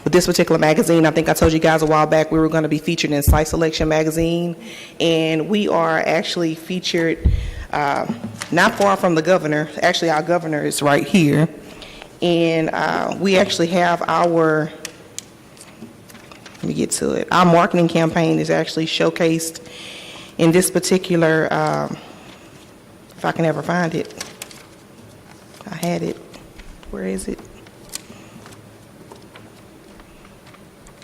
with this particular magazine. I think I told you guys a while back we were going to be featured in Site Selection magazine, and we are actually featured not far from the governor. Actually, our governor is right here, and we actually have our, let me get to it, our marketing campaign is actually showcased in this particular, if I can ever find it. I had it. Where is it?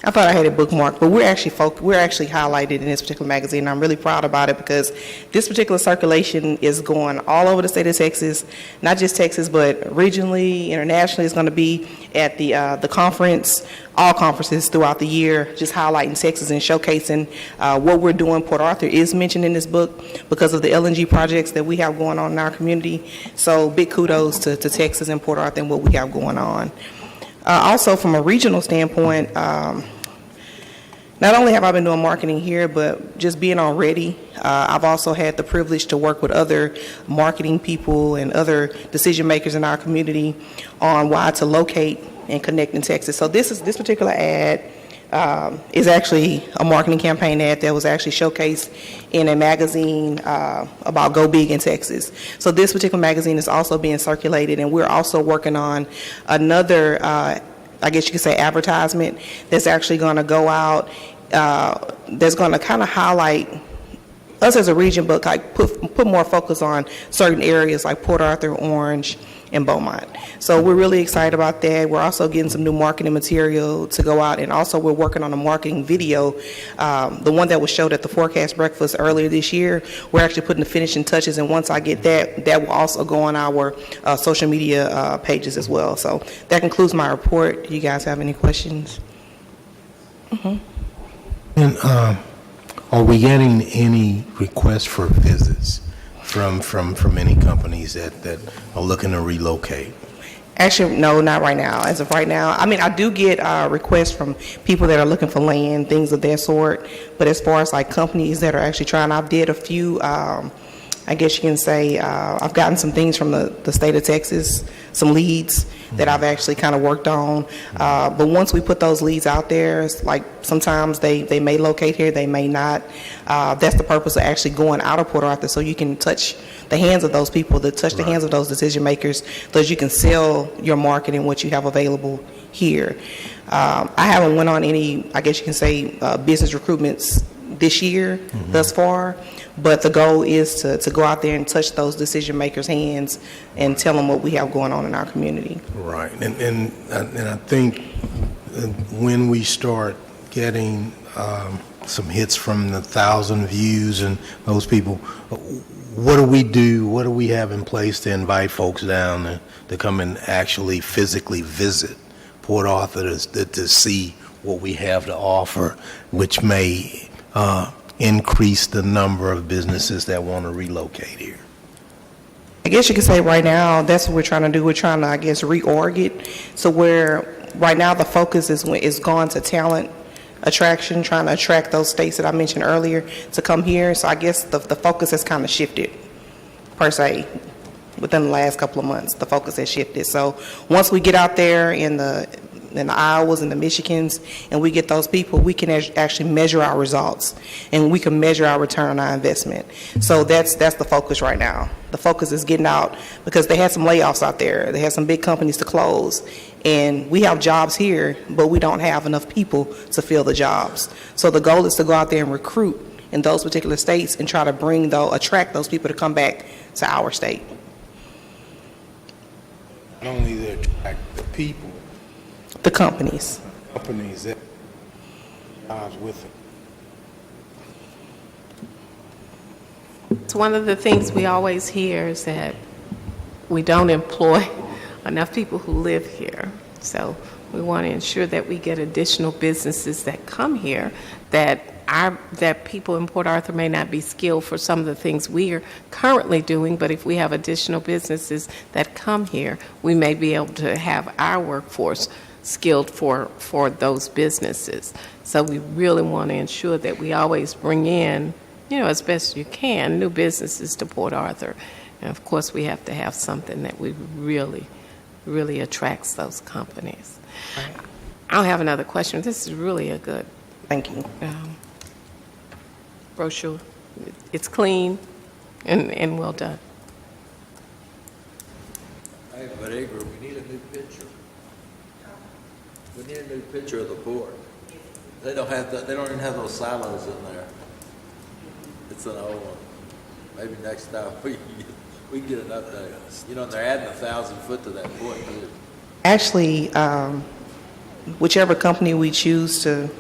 I thought I had it bookmarked, but we're actually highlighted in this particular magazine. And I'm really proud about it because this particular circulation is going all over the state of Texas, not just Texas, but regionally, internationally. It's going to be at the conference, all conferences throughout the year, just highlighting Texas and showcasing what we're doing. Port Arthur is mentioned in this book because of the LNG projects that we have going on in our community. So big kudos to Texas and Port Arthur and what we have going on. Also, from a regional standpoint, not only have I been doing marketing here, but just being on Ready, I've also had the privilege to work with other marketing people and other decision makers in our community on why to locate and connect in Texas. So this particular ad is actually a marketing campaign ad that was actually showcased in a magazine about Go Big in Texas. So this particular magazine is also being circulated, and we're also working on another, I guess you could say, advertisement that's actually going to go out, that's going to kind of highlight us as a region, but like put more focus on certain areas like Port Arthur, Orange, and Beaumont. So we're really excited about that. We're also getting some new marketing material to go out, and also we're working on a marketing video. The one that was showed at the Forecast Breakfast earlier this year, we're actually putting the finishing touches, and once I get that will also go on our social media pages as well. So that concludes my report. Do you guys have any questions? And are we getting any requests for visits from any companies that are looking to relocate? Actually, no, not right now. As of right now, I mean, I do get requests from people that are looking for land, things of that sort. But as far as like companies that are actually trying, I did a few I guess you can say, I've gotten some things from the state of Texas, some leads that I've actually kind of worked on. But once we put those leads out there, it's like sometimes they may locate here, they may not. That's the purpose of actually going out of Port Arthur, so you can touch the hands of those people, the hands of those decision makers, so that you can sell your market and what you have available here. I haven't went on any, I guess you can say, business recruitments this year thus far, but the goal is to go out there and touch those decision makers' hands and tell them what we have going on in our community. Right, and I think when we start getting some hits from the 1,000 views and those people, what do we do? What do we have in place to invite folks down to come and actually physically visit Port Arthur to see what we have to offer, which may increase the number of businesses that want to relocate here? I guess you could say right now, that's what we're trying to do. We're trying to, I guess, reorg it. So where right now the focus is gone to talent attraction, trying to attract those states that I mentioned earlier to come here. So I guess the focus has kind of shifted, per se. Within the last couple of months, the focus has shifted. So once we get out there in the Iowas and the Michigans, and we get those people, we can actually measure our results, and we can measure our return on our investment. So that's the focus right now. The focus is getting out, because they had some layoffs out there. They had some big companies to close, and we have jobs here, but we don't have enough people to fill the jobs. So the goal is to go out there and recruit in those particular states and try to attract those people to come back to our state. Not only to attract the people, The companies. companies that jobs with them. It's one of the things we always hear is that we don't employ enough people who live here. So we want to ensure that we get additional businesses that come here that people in Port Arthur may not be skilled for some of the things we are currently doing, but if we have additional businesses that come here, we may be able to have our workforce skilled for those businesses. So we really want to ensure that we always bring in, as best you can, new businesses to Port Arthur. And of course, we have to have something that we really, really attracts those companies. Right. I don't have another question. This is really a good Thank you. brochure. It's clean and well done. Hey, but Igor, we need a new picture. We need a new picture of the port. They don't even have those silos in there. It's an old one. Maybe next time we can get an update. They're adding 1,000 foot to that port too. Actually, whichever company we choose to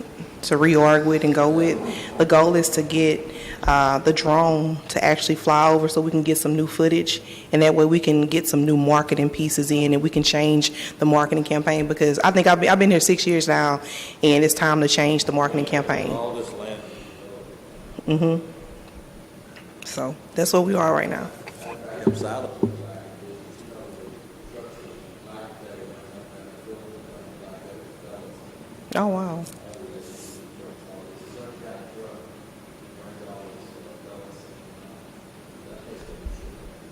reorg with and go with, the goal is to get the drone to actually fly over so we can get some new footage, and that way we can get some new marketing pieces in, and we can change the marketing campaign, because I think I've been here 6 years now, and it's time to change the marketing campaign. All this land. So that's where we are right now. Them silos. Oh, wow.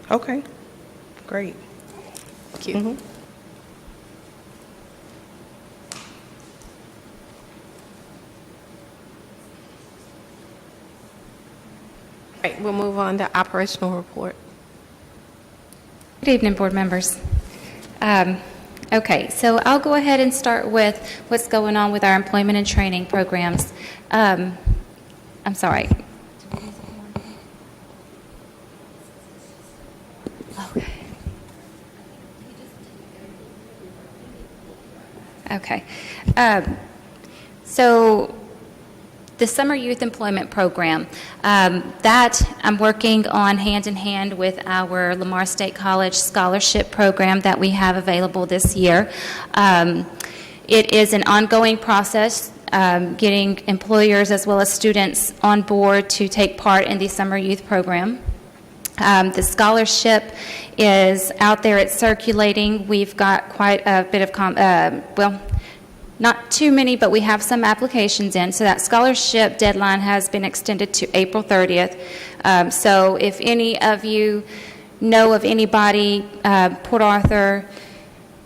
Okay, great. Thank you. Right, we'll move on to operational report. Good evening, board members. Okay, so I'll go ahead and start with what's going on with our employment and training programs. I'm sorry. Okay. So the Summer Youth Employment Program, that I'm working on hand in hand with our Lamar State College scholarship program that we have available this year. It is an ongoing process, getting employers as well as students on board to take part in the Summer Youth Program. The scholarship is out there, it's circulating. We've got quite a bit of, not too many, but we have some applications in. So that scholarship deadline has been extended to April 30th. So if any of you know of anybody, Port Arthur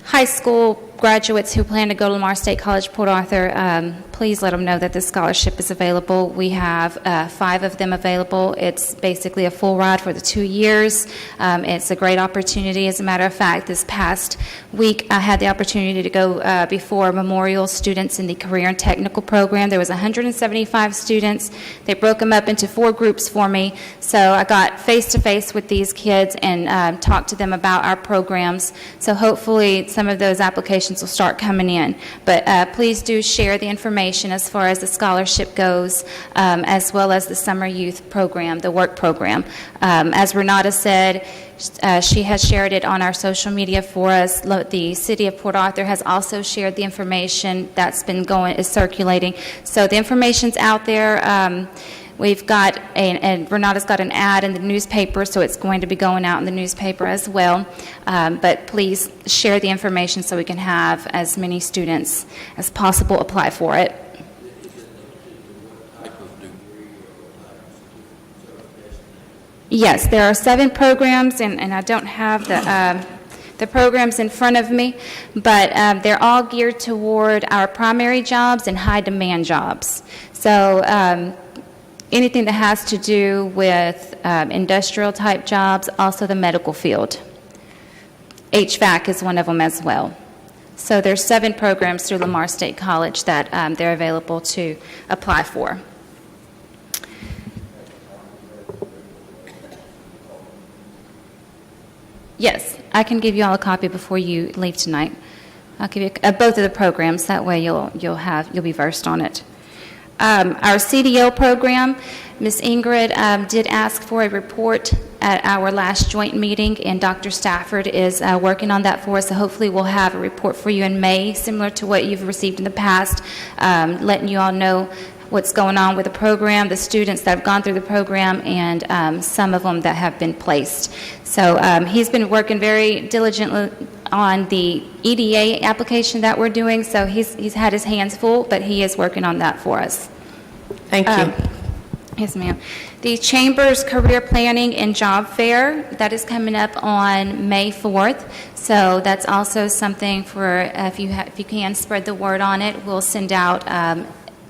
high school graduates who plan to go to Lamar State College, Port Arthur, please let them know that this scholarship is available. We have 5 of them available. It's basically a full ride for the 2 years. It's a great opportunity. As a matter of fact, this past week I had the opportunity to go before memorial students in the career and technical program. There was 175 students. They broke them up into 4 groups for me. So I got face-to-face with these kids and talked to them about our programs. So hopefully some of those applications will start coming in. But please do share the information as far as the scholarship goes, as well as the summer youth program, the work program. As Renata said, she has shared it on our social media for us. The city of Port Arthur has also shared the information that's been is circulating. So the information's out there. We've got, and Renata's got an ad in the newspaper, so it's going to be going out in the newspaper as well. But please share the information so we can have as many students as possible apply for it. Yes, there are 7 programs, and I don't have the programs in front of me, but they're all geared toward our primary jobs and high-demand jobs. So anything that has to do with industrial-type jobs, also the medical field. HVAC is one of them as well. So there's 7 programs through Lamar State College that they're available to apply for. Yes, I can give you all a copy before you leave tonight. I'll give you both of the programs. That way you'll be versed on it. Our CDO program, Ms. Ingrid did ask for a report at our last joint meeting, and Dr. Stafford is working on that for us. So hopefully we'll have a report for you in May, similar to what you've received in the past, letting you all know what's going on with the program, the students that have gone through the program, and some of them that have been placed. So he's been working very diligently on the EDA application that we're doing, so he's had his hands full, but he is working on that for us. Thank you. Yes, ma'am. The Chamber's Career Planning and Job Fair, that is coming up on May 4th, so that's also something for, if you can spread the word on it, we'll send out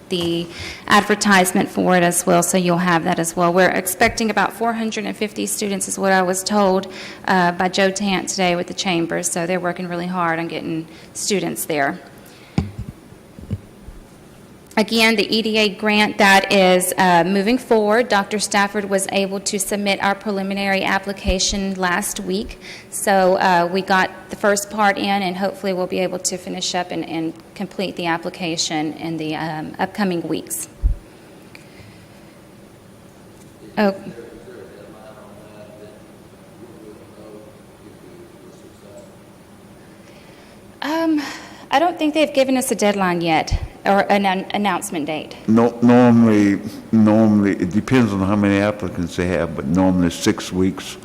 the advertisement for it as well, so you'll have that as well. We're expecting about 450 students is what I was told by Joe Tant today with the Chamber, so they're working really hard on getting students there. Again, the EDA grant that is moving forward. Dr. Stafford was able to submit our preliminary application last week, so we got the first part in, and hopefully we'll be able to finish up and complete the application in the upcoming weeks. Oh. I don't think they've given us a deadline yet, or an announcement date. No, normally, it depends on how many applicants they have, but normally 6 weeks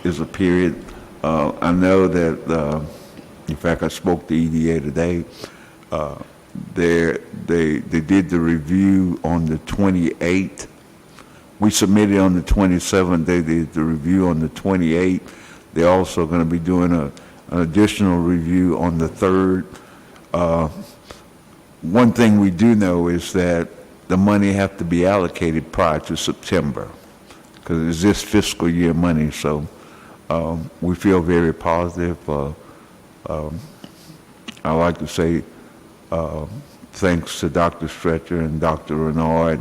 is a period. I know that, in fact, I spoke to EDA today. They did the review on the 28th. We submitted on the 27th. They did the review on the 28th. They're also going to be doing an additional review on the 3rd. One thing we do know is that the money have to be allocated prior to September, because it's this fiscal year money. So we feel very positive. I like to say thanks to Dr. Stretcher and Dr. Renard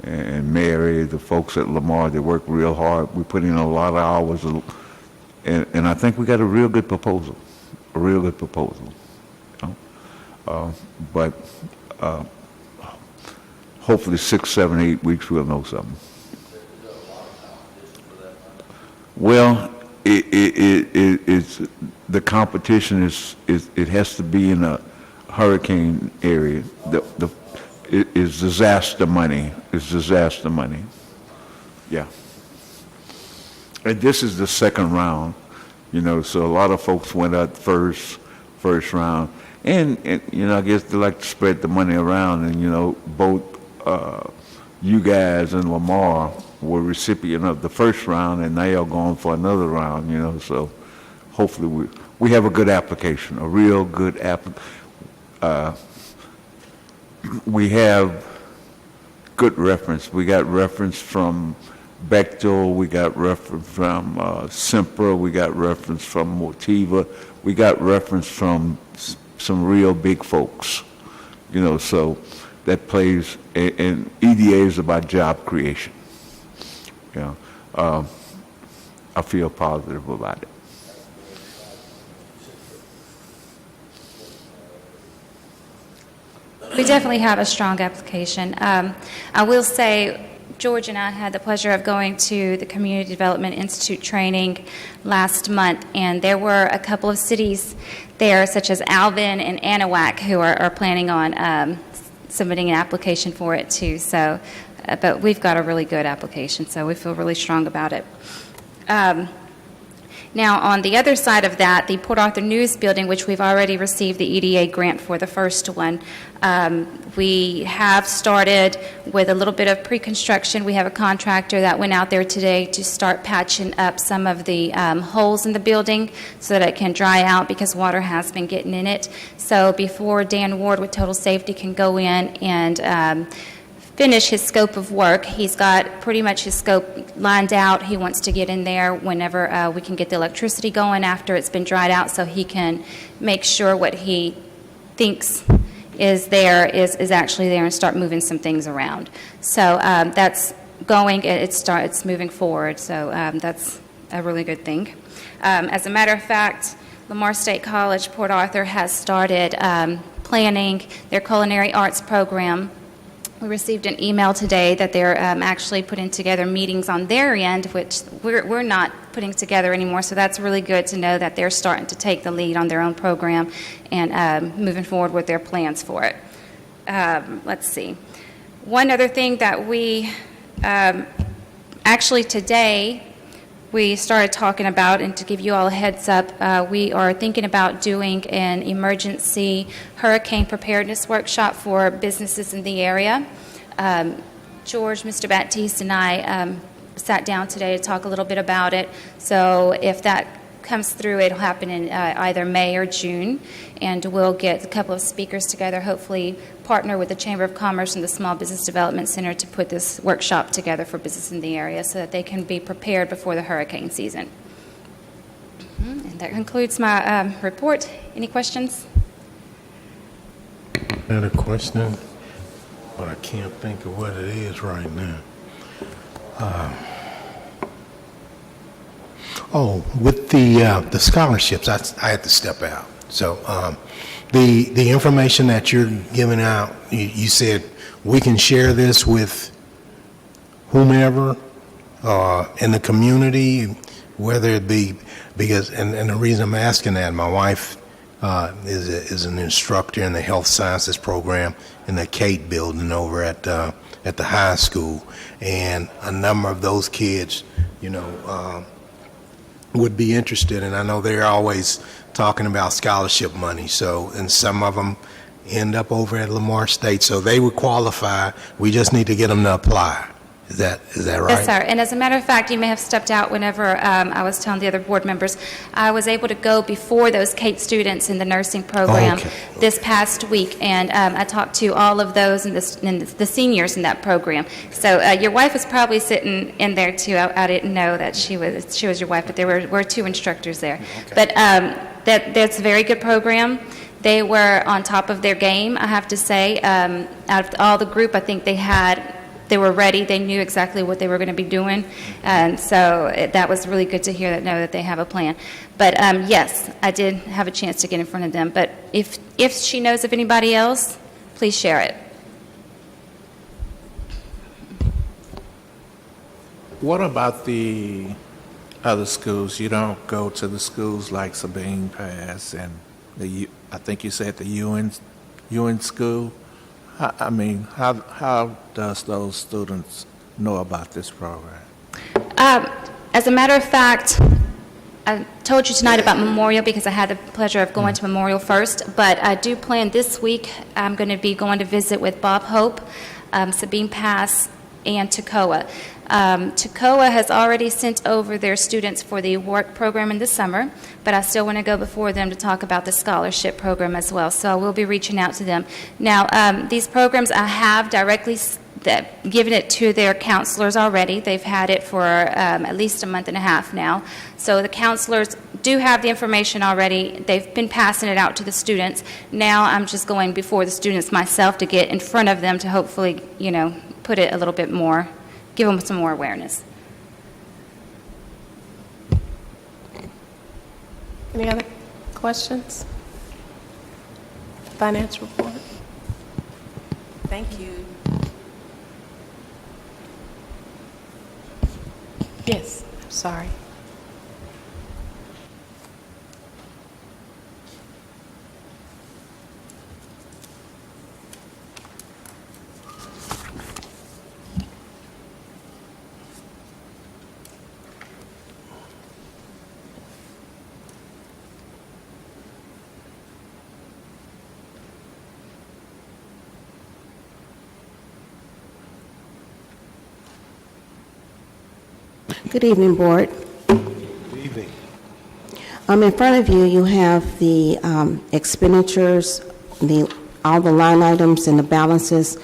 and Mary, the folks at Lamar. They work real hard. We put in a lot of hours, and I think we got a real good proposal. A real good proposal. But hopefully 6, 7, 8 weeks we'll know something. Well, it's the competition is it has to be in a hurricane area. It is disaster money. It's disaster money. Yeah. And this is the second round, so a lot of folks went out first round. And, you know, I guess they like to spread the money around, and, you know, both you guys and Lamar were recipient of the first round, and now you're going for another round, you know, so hopefully we have a good application, a real good we have good reference. We got reference from Bechtel, we got reference from Sempra, we got reference from Motiva, we got reference from some real big folks, you know, so that plays, and EDA is about job creation. You know, I feel positive about it. We definitely have a strong application. I will say, George and I had the pleasure of going to the Community Development Institute training last month, and there were a couple of cities there, such as Alvin and Anahuac, who are planning on submitting an application for it too. So, but we've got a really good application, so we feel really strong about it. Now, on the other side of that, the Port Arthur News Building, which we've already received the EDA grant for the first one, we have started with a little bit of pre-construction. We have a contractor that went out there today to start patching up some of the holes in the building so that it can dry out because water has been getting in it. So before Dan Ward with Total Safety can go in and finish his scope of work. He's got pretty much his scope lined out. He wants to get in there whenever we can get the electricity going after it's been dried out so he can make sure what he thinks is there is actually there and start moving some things around. So that's going, it's moving forward, so that's a really good thing. As a matter of fact, Lamar State College, Port Arthur has started planning their culinary arts program. We received an email today that they're actually putting together meetings on their end, which we're not putting together anymore, so that's really good to know that they're starting to take the lead on their own program and moving forward with their plans for it. Let's see. One other thing that we actually today we started talking about, and to give you all a heads up, we are thinking about doing an emergency hurricane preparedness workshop for businesses in the area. George, Mr. Baptiste, and I sat down today to talk a little bit about it. So if that comes through, it'll happen in either May or June, and we'll get a couple of speakers together, hopefully partner with the Chamber of Commerce and the Small Business Development Center to put this workshop together for business in the area so that they can be prepared before the hurricane season. And that concludes my report. Any questions? I had a question, but I can't think of what it is right now. With the scholarships, I had to step out. So the information that you're giving out, you said we can share this with whomever in the community, whether it be because, and the reason I'm asking that, my wife is an instructor in the health sciences program in the Kate building over at the high school, and a number of those kids, you know, would be interested, and I know they're always talking about scholarship money. So, and some of them end up over at Lamar State, so they would qualify. We just need to get them to apply. Is that right? Yes, sir. And as a matter of fact, you may have stepped out whenever I was telling the other board members. I was able to go before those Kate students in the nursing program this past week, and I talked to all of those and the seniors in that program. So your wife was probably sitting in there too. I didn't know that she was your wife, but there were two instructors there. Okay. But that's a very good program. They were on top of their game, I have to say. Out of all the group, I think they were ready. They knew exactly what they were going to be doing, and so that was really good to hear that they have a plan. But yes, I did have a chance to get in front of them. But if she knows of anybody else, please share it. What about the other schools? You don't go to the schools like Sabine Pass and I think you said the UN school. I mean, how does those students know about this program? As a matter of fact, I told you tonight about Memorial because I had the pleasure of going to Memorial first, but I do plan this week, I'm going to be going to visit with Bob Hope, Sabine Pass, and Toccoa. Toccoa has already sent over their students for the work program in the summer, but I still want to go before them to talk about the scholarship program as well, so I will be reaching out to them. Now, these programs I have directly given it to their counselors already. They've had it for at least a month and a half now. So the counselors do have the information already. They've been passing it out to the students. Now I'm just going before the students myself to get in front of them to hopefully, put it a little bit more, give them some more awareness. Any other questions? Finance report. Thank you. Yes, sorry. Good evening, Board. Good evening. In front of you, you have the expenditures, all the line items and the balances,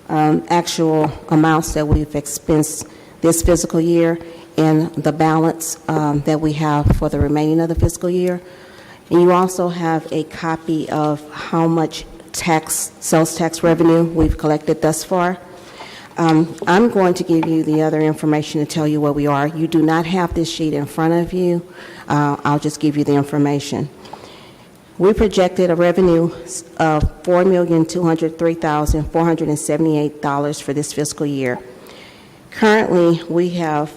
actual amounts that we've expensed this fiscal year, and the balance that we have for the remaining of the fiscal year. And you also have a copy of how much sales tax revenue we've collected thus far. I'm going to give you the other information to tell you where we are. You do not have this sheet in front of you. I'll just give you the information. We projected a revenue of $4,203,478 for this fiscal year. Currently, we have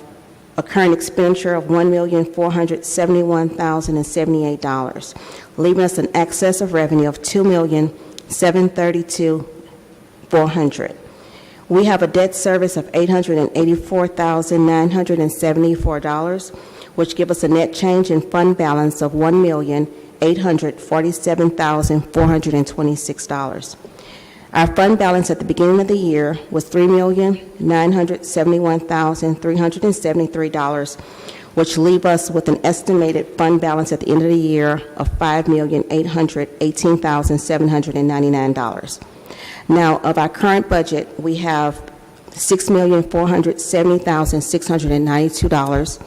a current expenditure of $1,471,078, leaving us an excess of revenue of $2,732,400. We have a debt service of $884,974, which gives us a net change in fund balance of $1,847,426. Our fund balance at the beginning of the year was $3,971,373, which leave us with an estimated fund balance at the end of the year of $5,818,799. Now, of our current budget, we have $6,470,692.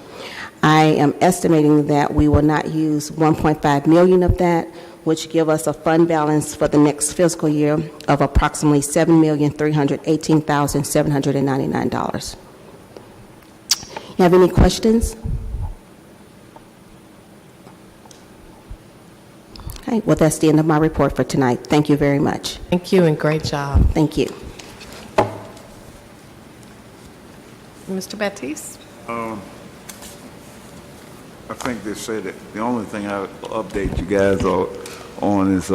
I am estimating that we will not use $1.5 million of that, which give us a fund balance for the next fiscal year of approximately $7,318,799. You have any questions? Okay, well, that's the end of my report for tonight. Thank you very much. Thank you and great job. Thank you. Mr. Baptiste? I think they said that the only thing I'll update you guys on is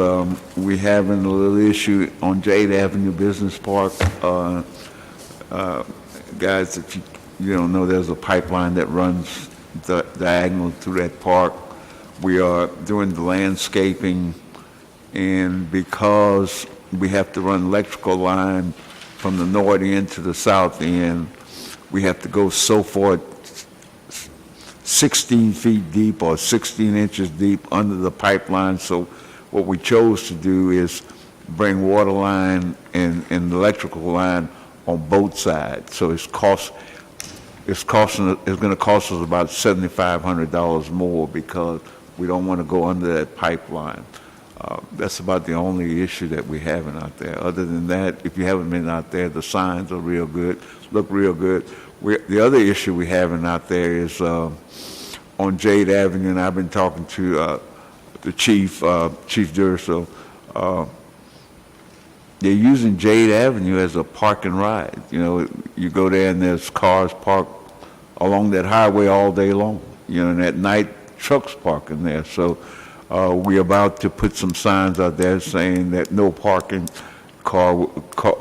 we having a little issue on Jade Avenue Business Park. Guys, if you don't know, there's a pipeline that runs diagonal through that park. We are doing the landscaping, and because we have to run electrical line from the north end to the south end, we have to go so far 16 feet deep or 16 inches deep under the pipeline. So what we chose to do is bring water line and electrical line on both sides. So it's going to cost us about $7,500 more because we don't want to go under that pipeline. That's about the only issue that we're having out there. Other than that, if you haven't been out there, the signs are real good, look real good. The other issue we're having out there is on Jade Avenue, and I've been talking to the Chief Durso. They're using Jade Avenue as a park and ride. You know, you go there and there's cars parked along that highway all day long. You know, and at night, trucks parking there. So we're about to put some signs out there saying that no parking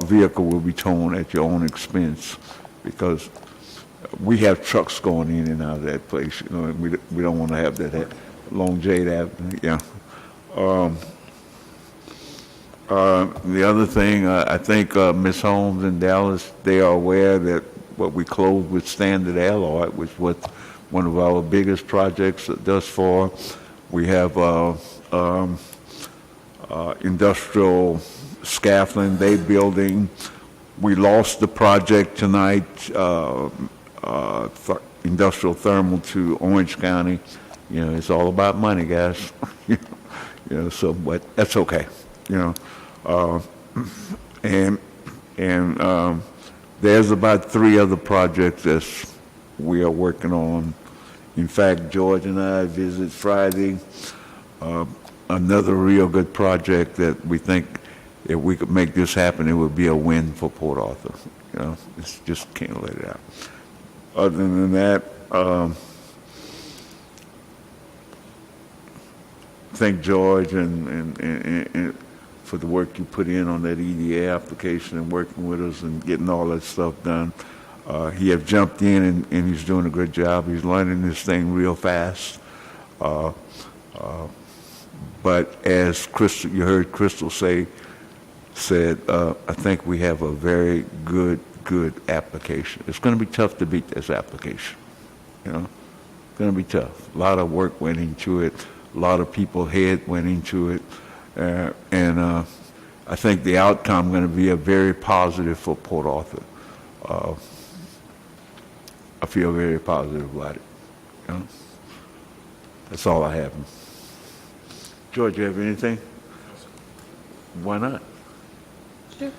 vehicle will be towed at your own expense, because we have trucks going in and out of that place, you know, and we don't want to have that Long Jade Avenue, yeah. The other thing, I think Ms. Holmes in Dallas, they are aware that what we closed with Standard Alloy, which was one of our biggest projects thus far. We have industrial scaffolding, they building. We lost the project tonight, industrial thermal to Orange County. You know, it's all about money, guys. You know, so, but that's okay, you know. There's about 3 other projects that we are working on. In fact, George and I visited Friday another real good project that we think if we could make this happen, it would be a win for Port Arthur. You know, it's just can't let it out. Other than that, thank George and for the work you put in on that EDA application and working with us and getting all that stuff done. He have jumped in and he's doing a good job. He's learning this thing real fast. But as Crystal, you heard Crystal said, I think we have a very good application. It's going to be tough to beat this application. You know, it's going to be tough. A lot of work went into it. A lot of people head went into it. And I think the outcome is going to be a very positive for Port Arthur. I feel very positive about it. You know? That's all I have. George, you have anything? Why not? Sure.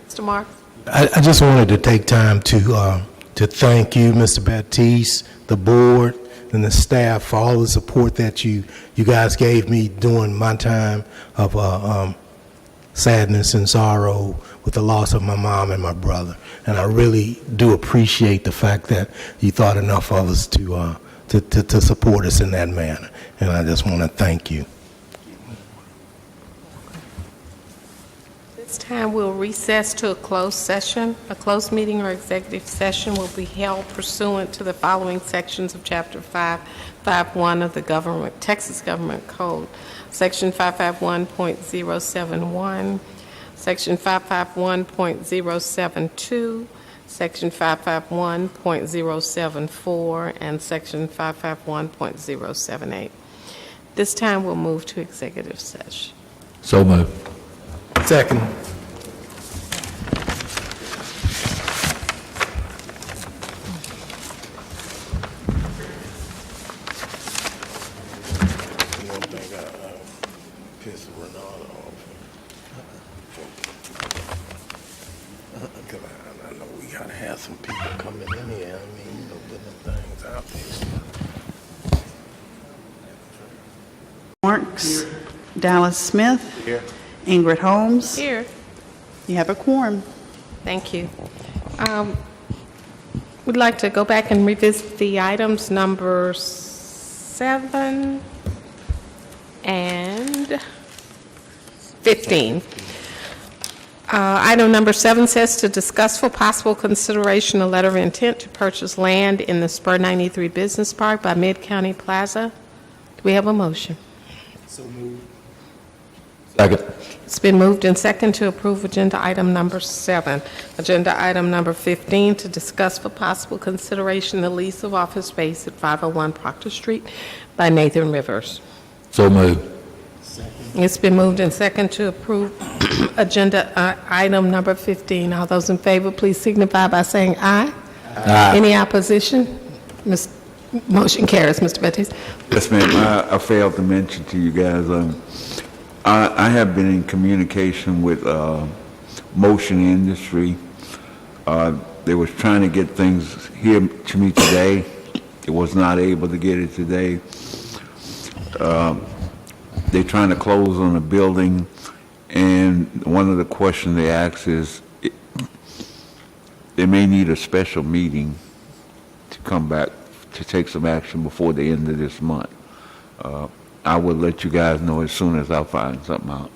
Mr. Marks? I just wanted to take time to thank you, Mr. Baptiste, the board, and the staff for all the support that you guys gave me during my time of sadness and sorrow with the loss of my mom and my brother. And I really do appreciate the fact that you thought enough of us to support us in that manner. And I just want to thank you. This time we'll recess to a closed session. A closed meeting or executive session will be held pursuant to the following sections of Chapter 551 of the Texas Government Code. Section 551.071, Section 551.072, Section 551.074, and Section 551.078. This time we'll move to executive session. So moved. Second. I know we gotta have some people coming in here. I mean, you know, putting things out there. Marks. Dallas Smith. Here. Ingrid Holmes. Here. You have a quorum. Thank you. We'd like to go back and revisit the items number 7 and 15. Item number 7 says to discuss for possible consideration a letter of intent to purchase land in the Spur 93 Business Park by Mid-County Plaza. Do we have a motion? Second. It's been moved and second to approve agenda item number 7. Agenda item number 15, to discuss for possible consideration the lease of office space at 501 Proctor Street by Nathan Rivers. So moved. It's been moved and second to approve agenda item number 15. All those in favor, please signify by saying aye. Aye. Any opposition? Motion carries. Mr. Bettis. Yes, ma'am. I failed to mention to you guys, I have been in communication with Motion Industry. They was trying to get things here to me today. It was not able to get it today. They're trying to close on the building, and one of the questions they ask is, they may need a special meeting to come back to take some action before the end of this month. I will let you guys know as soon as I find something out.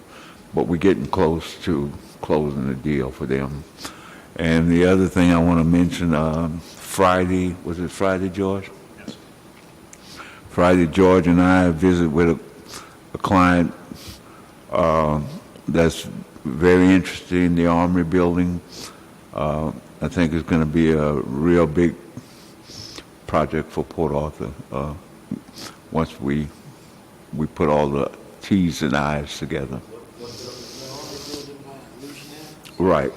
But we're getting close to closing the deal for them. And the other thing I want to mention, Friday, was it Friday, George? Yes. Friday, George and I visited with a client that's very interested in the Armory building. I think it's going to be a real big project for Port Arthur once we put all the T's and I's together. Right.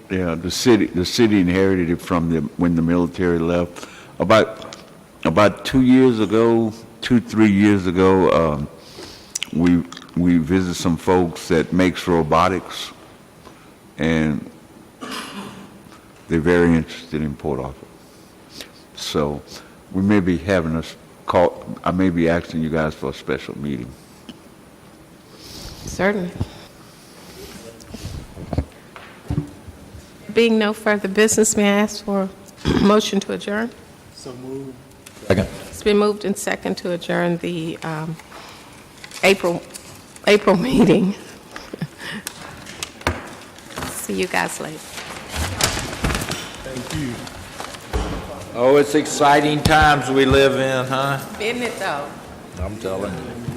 Yeah, the city inherited it from when the military left. About 2 years ago, 3 years ago, we visited some folks that makes robotics, and they're very interested in Port Arthur. So we may be having a call. I may be asking you guys for a special meeting. Certainly. Being no further business, may I ask for a motion to adjourn? So moved. Second. It's been moved and second to adjourn the April meeting. See you guys later. Thank you. Oh, it's exciting times we live in, huh? Isn't it though? I'm telling you.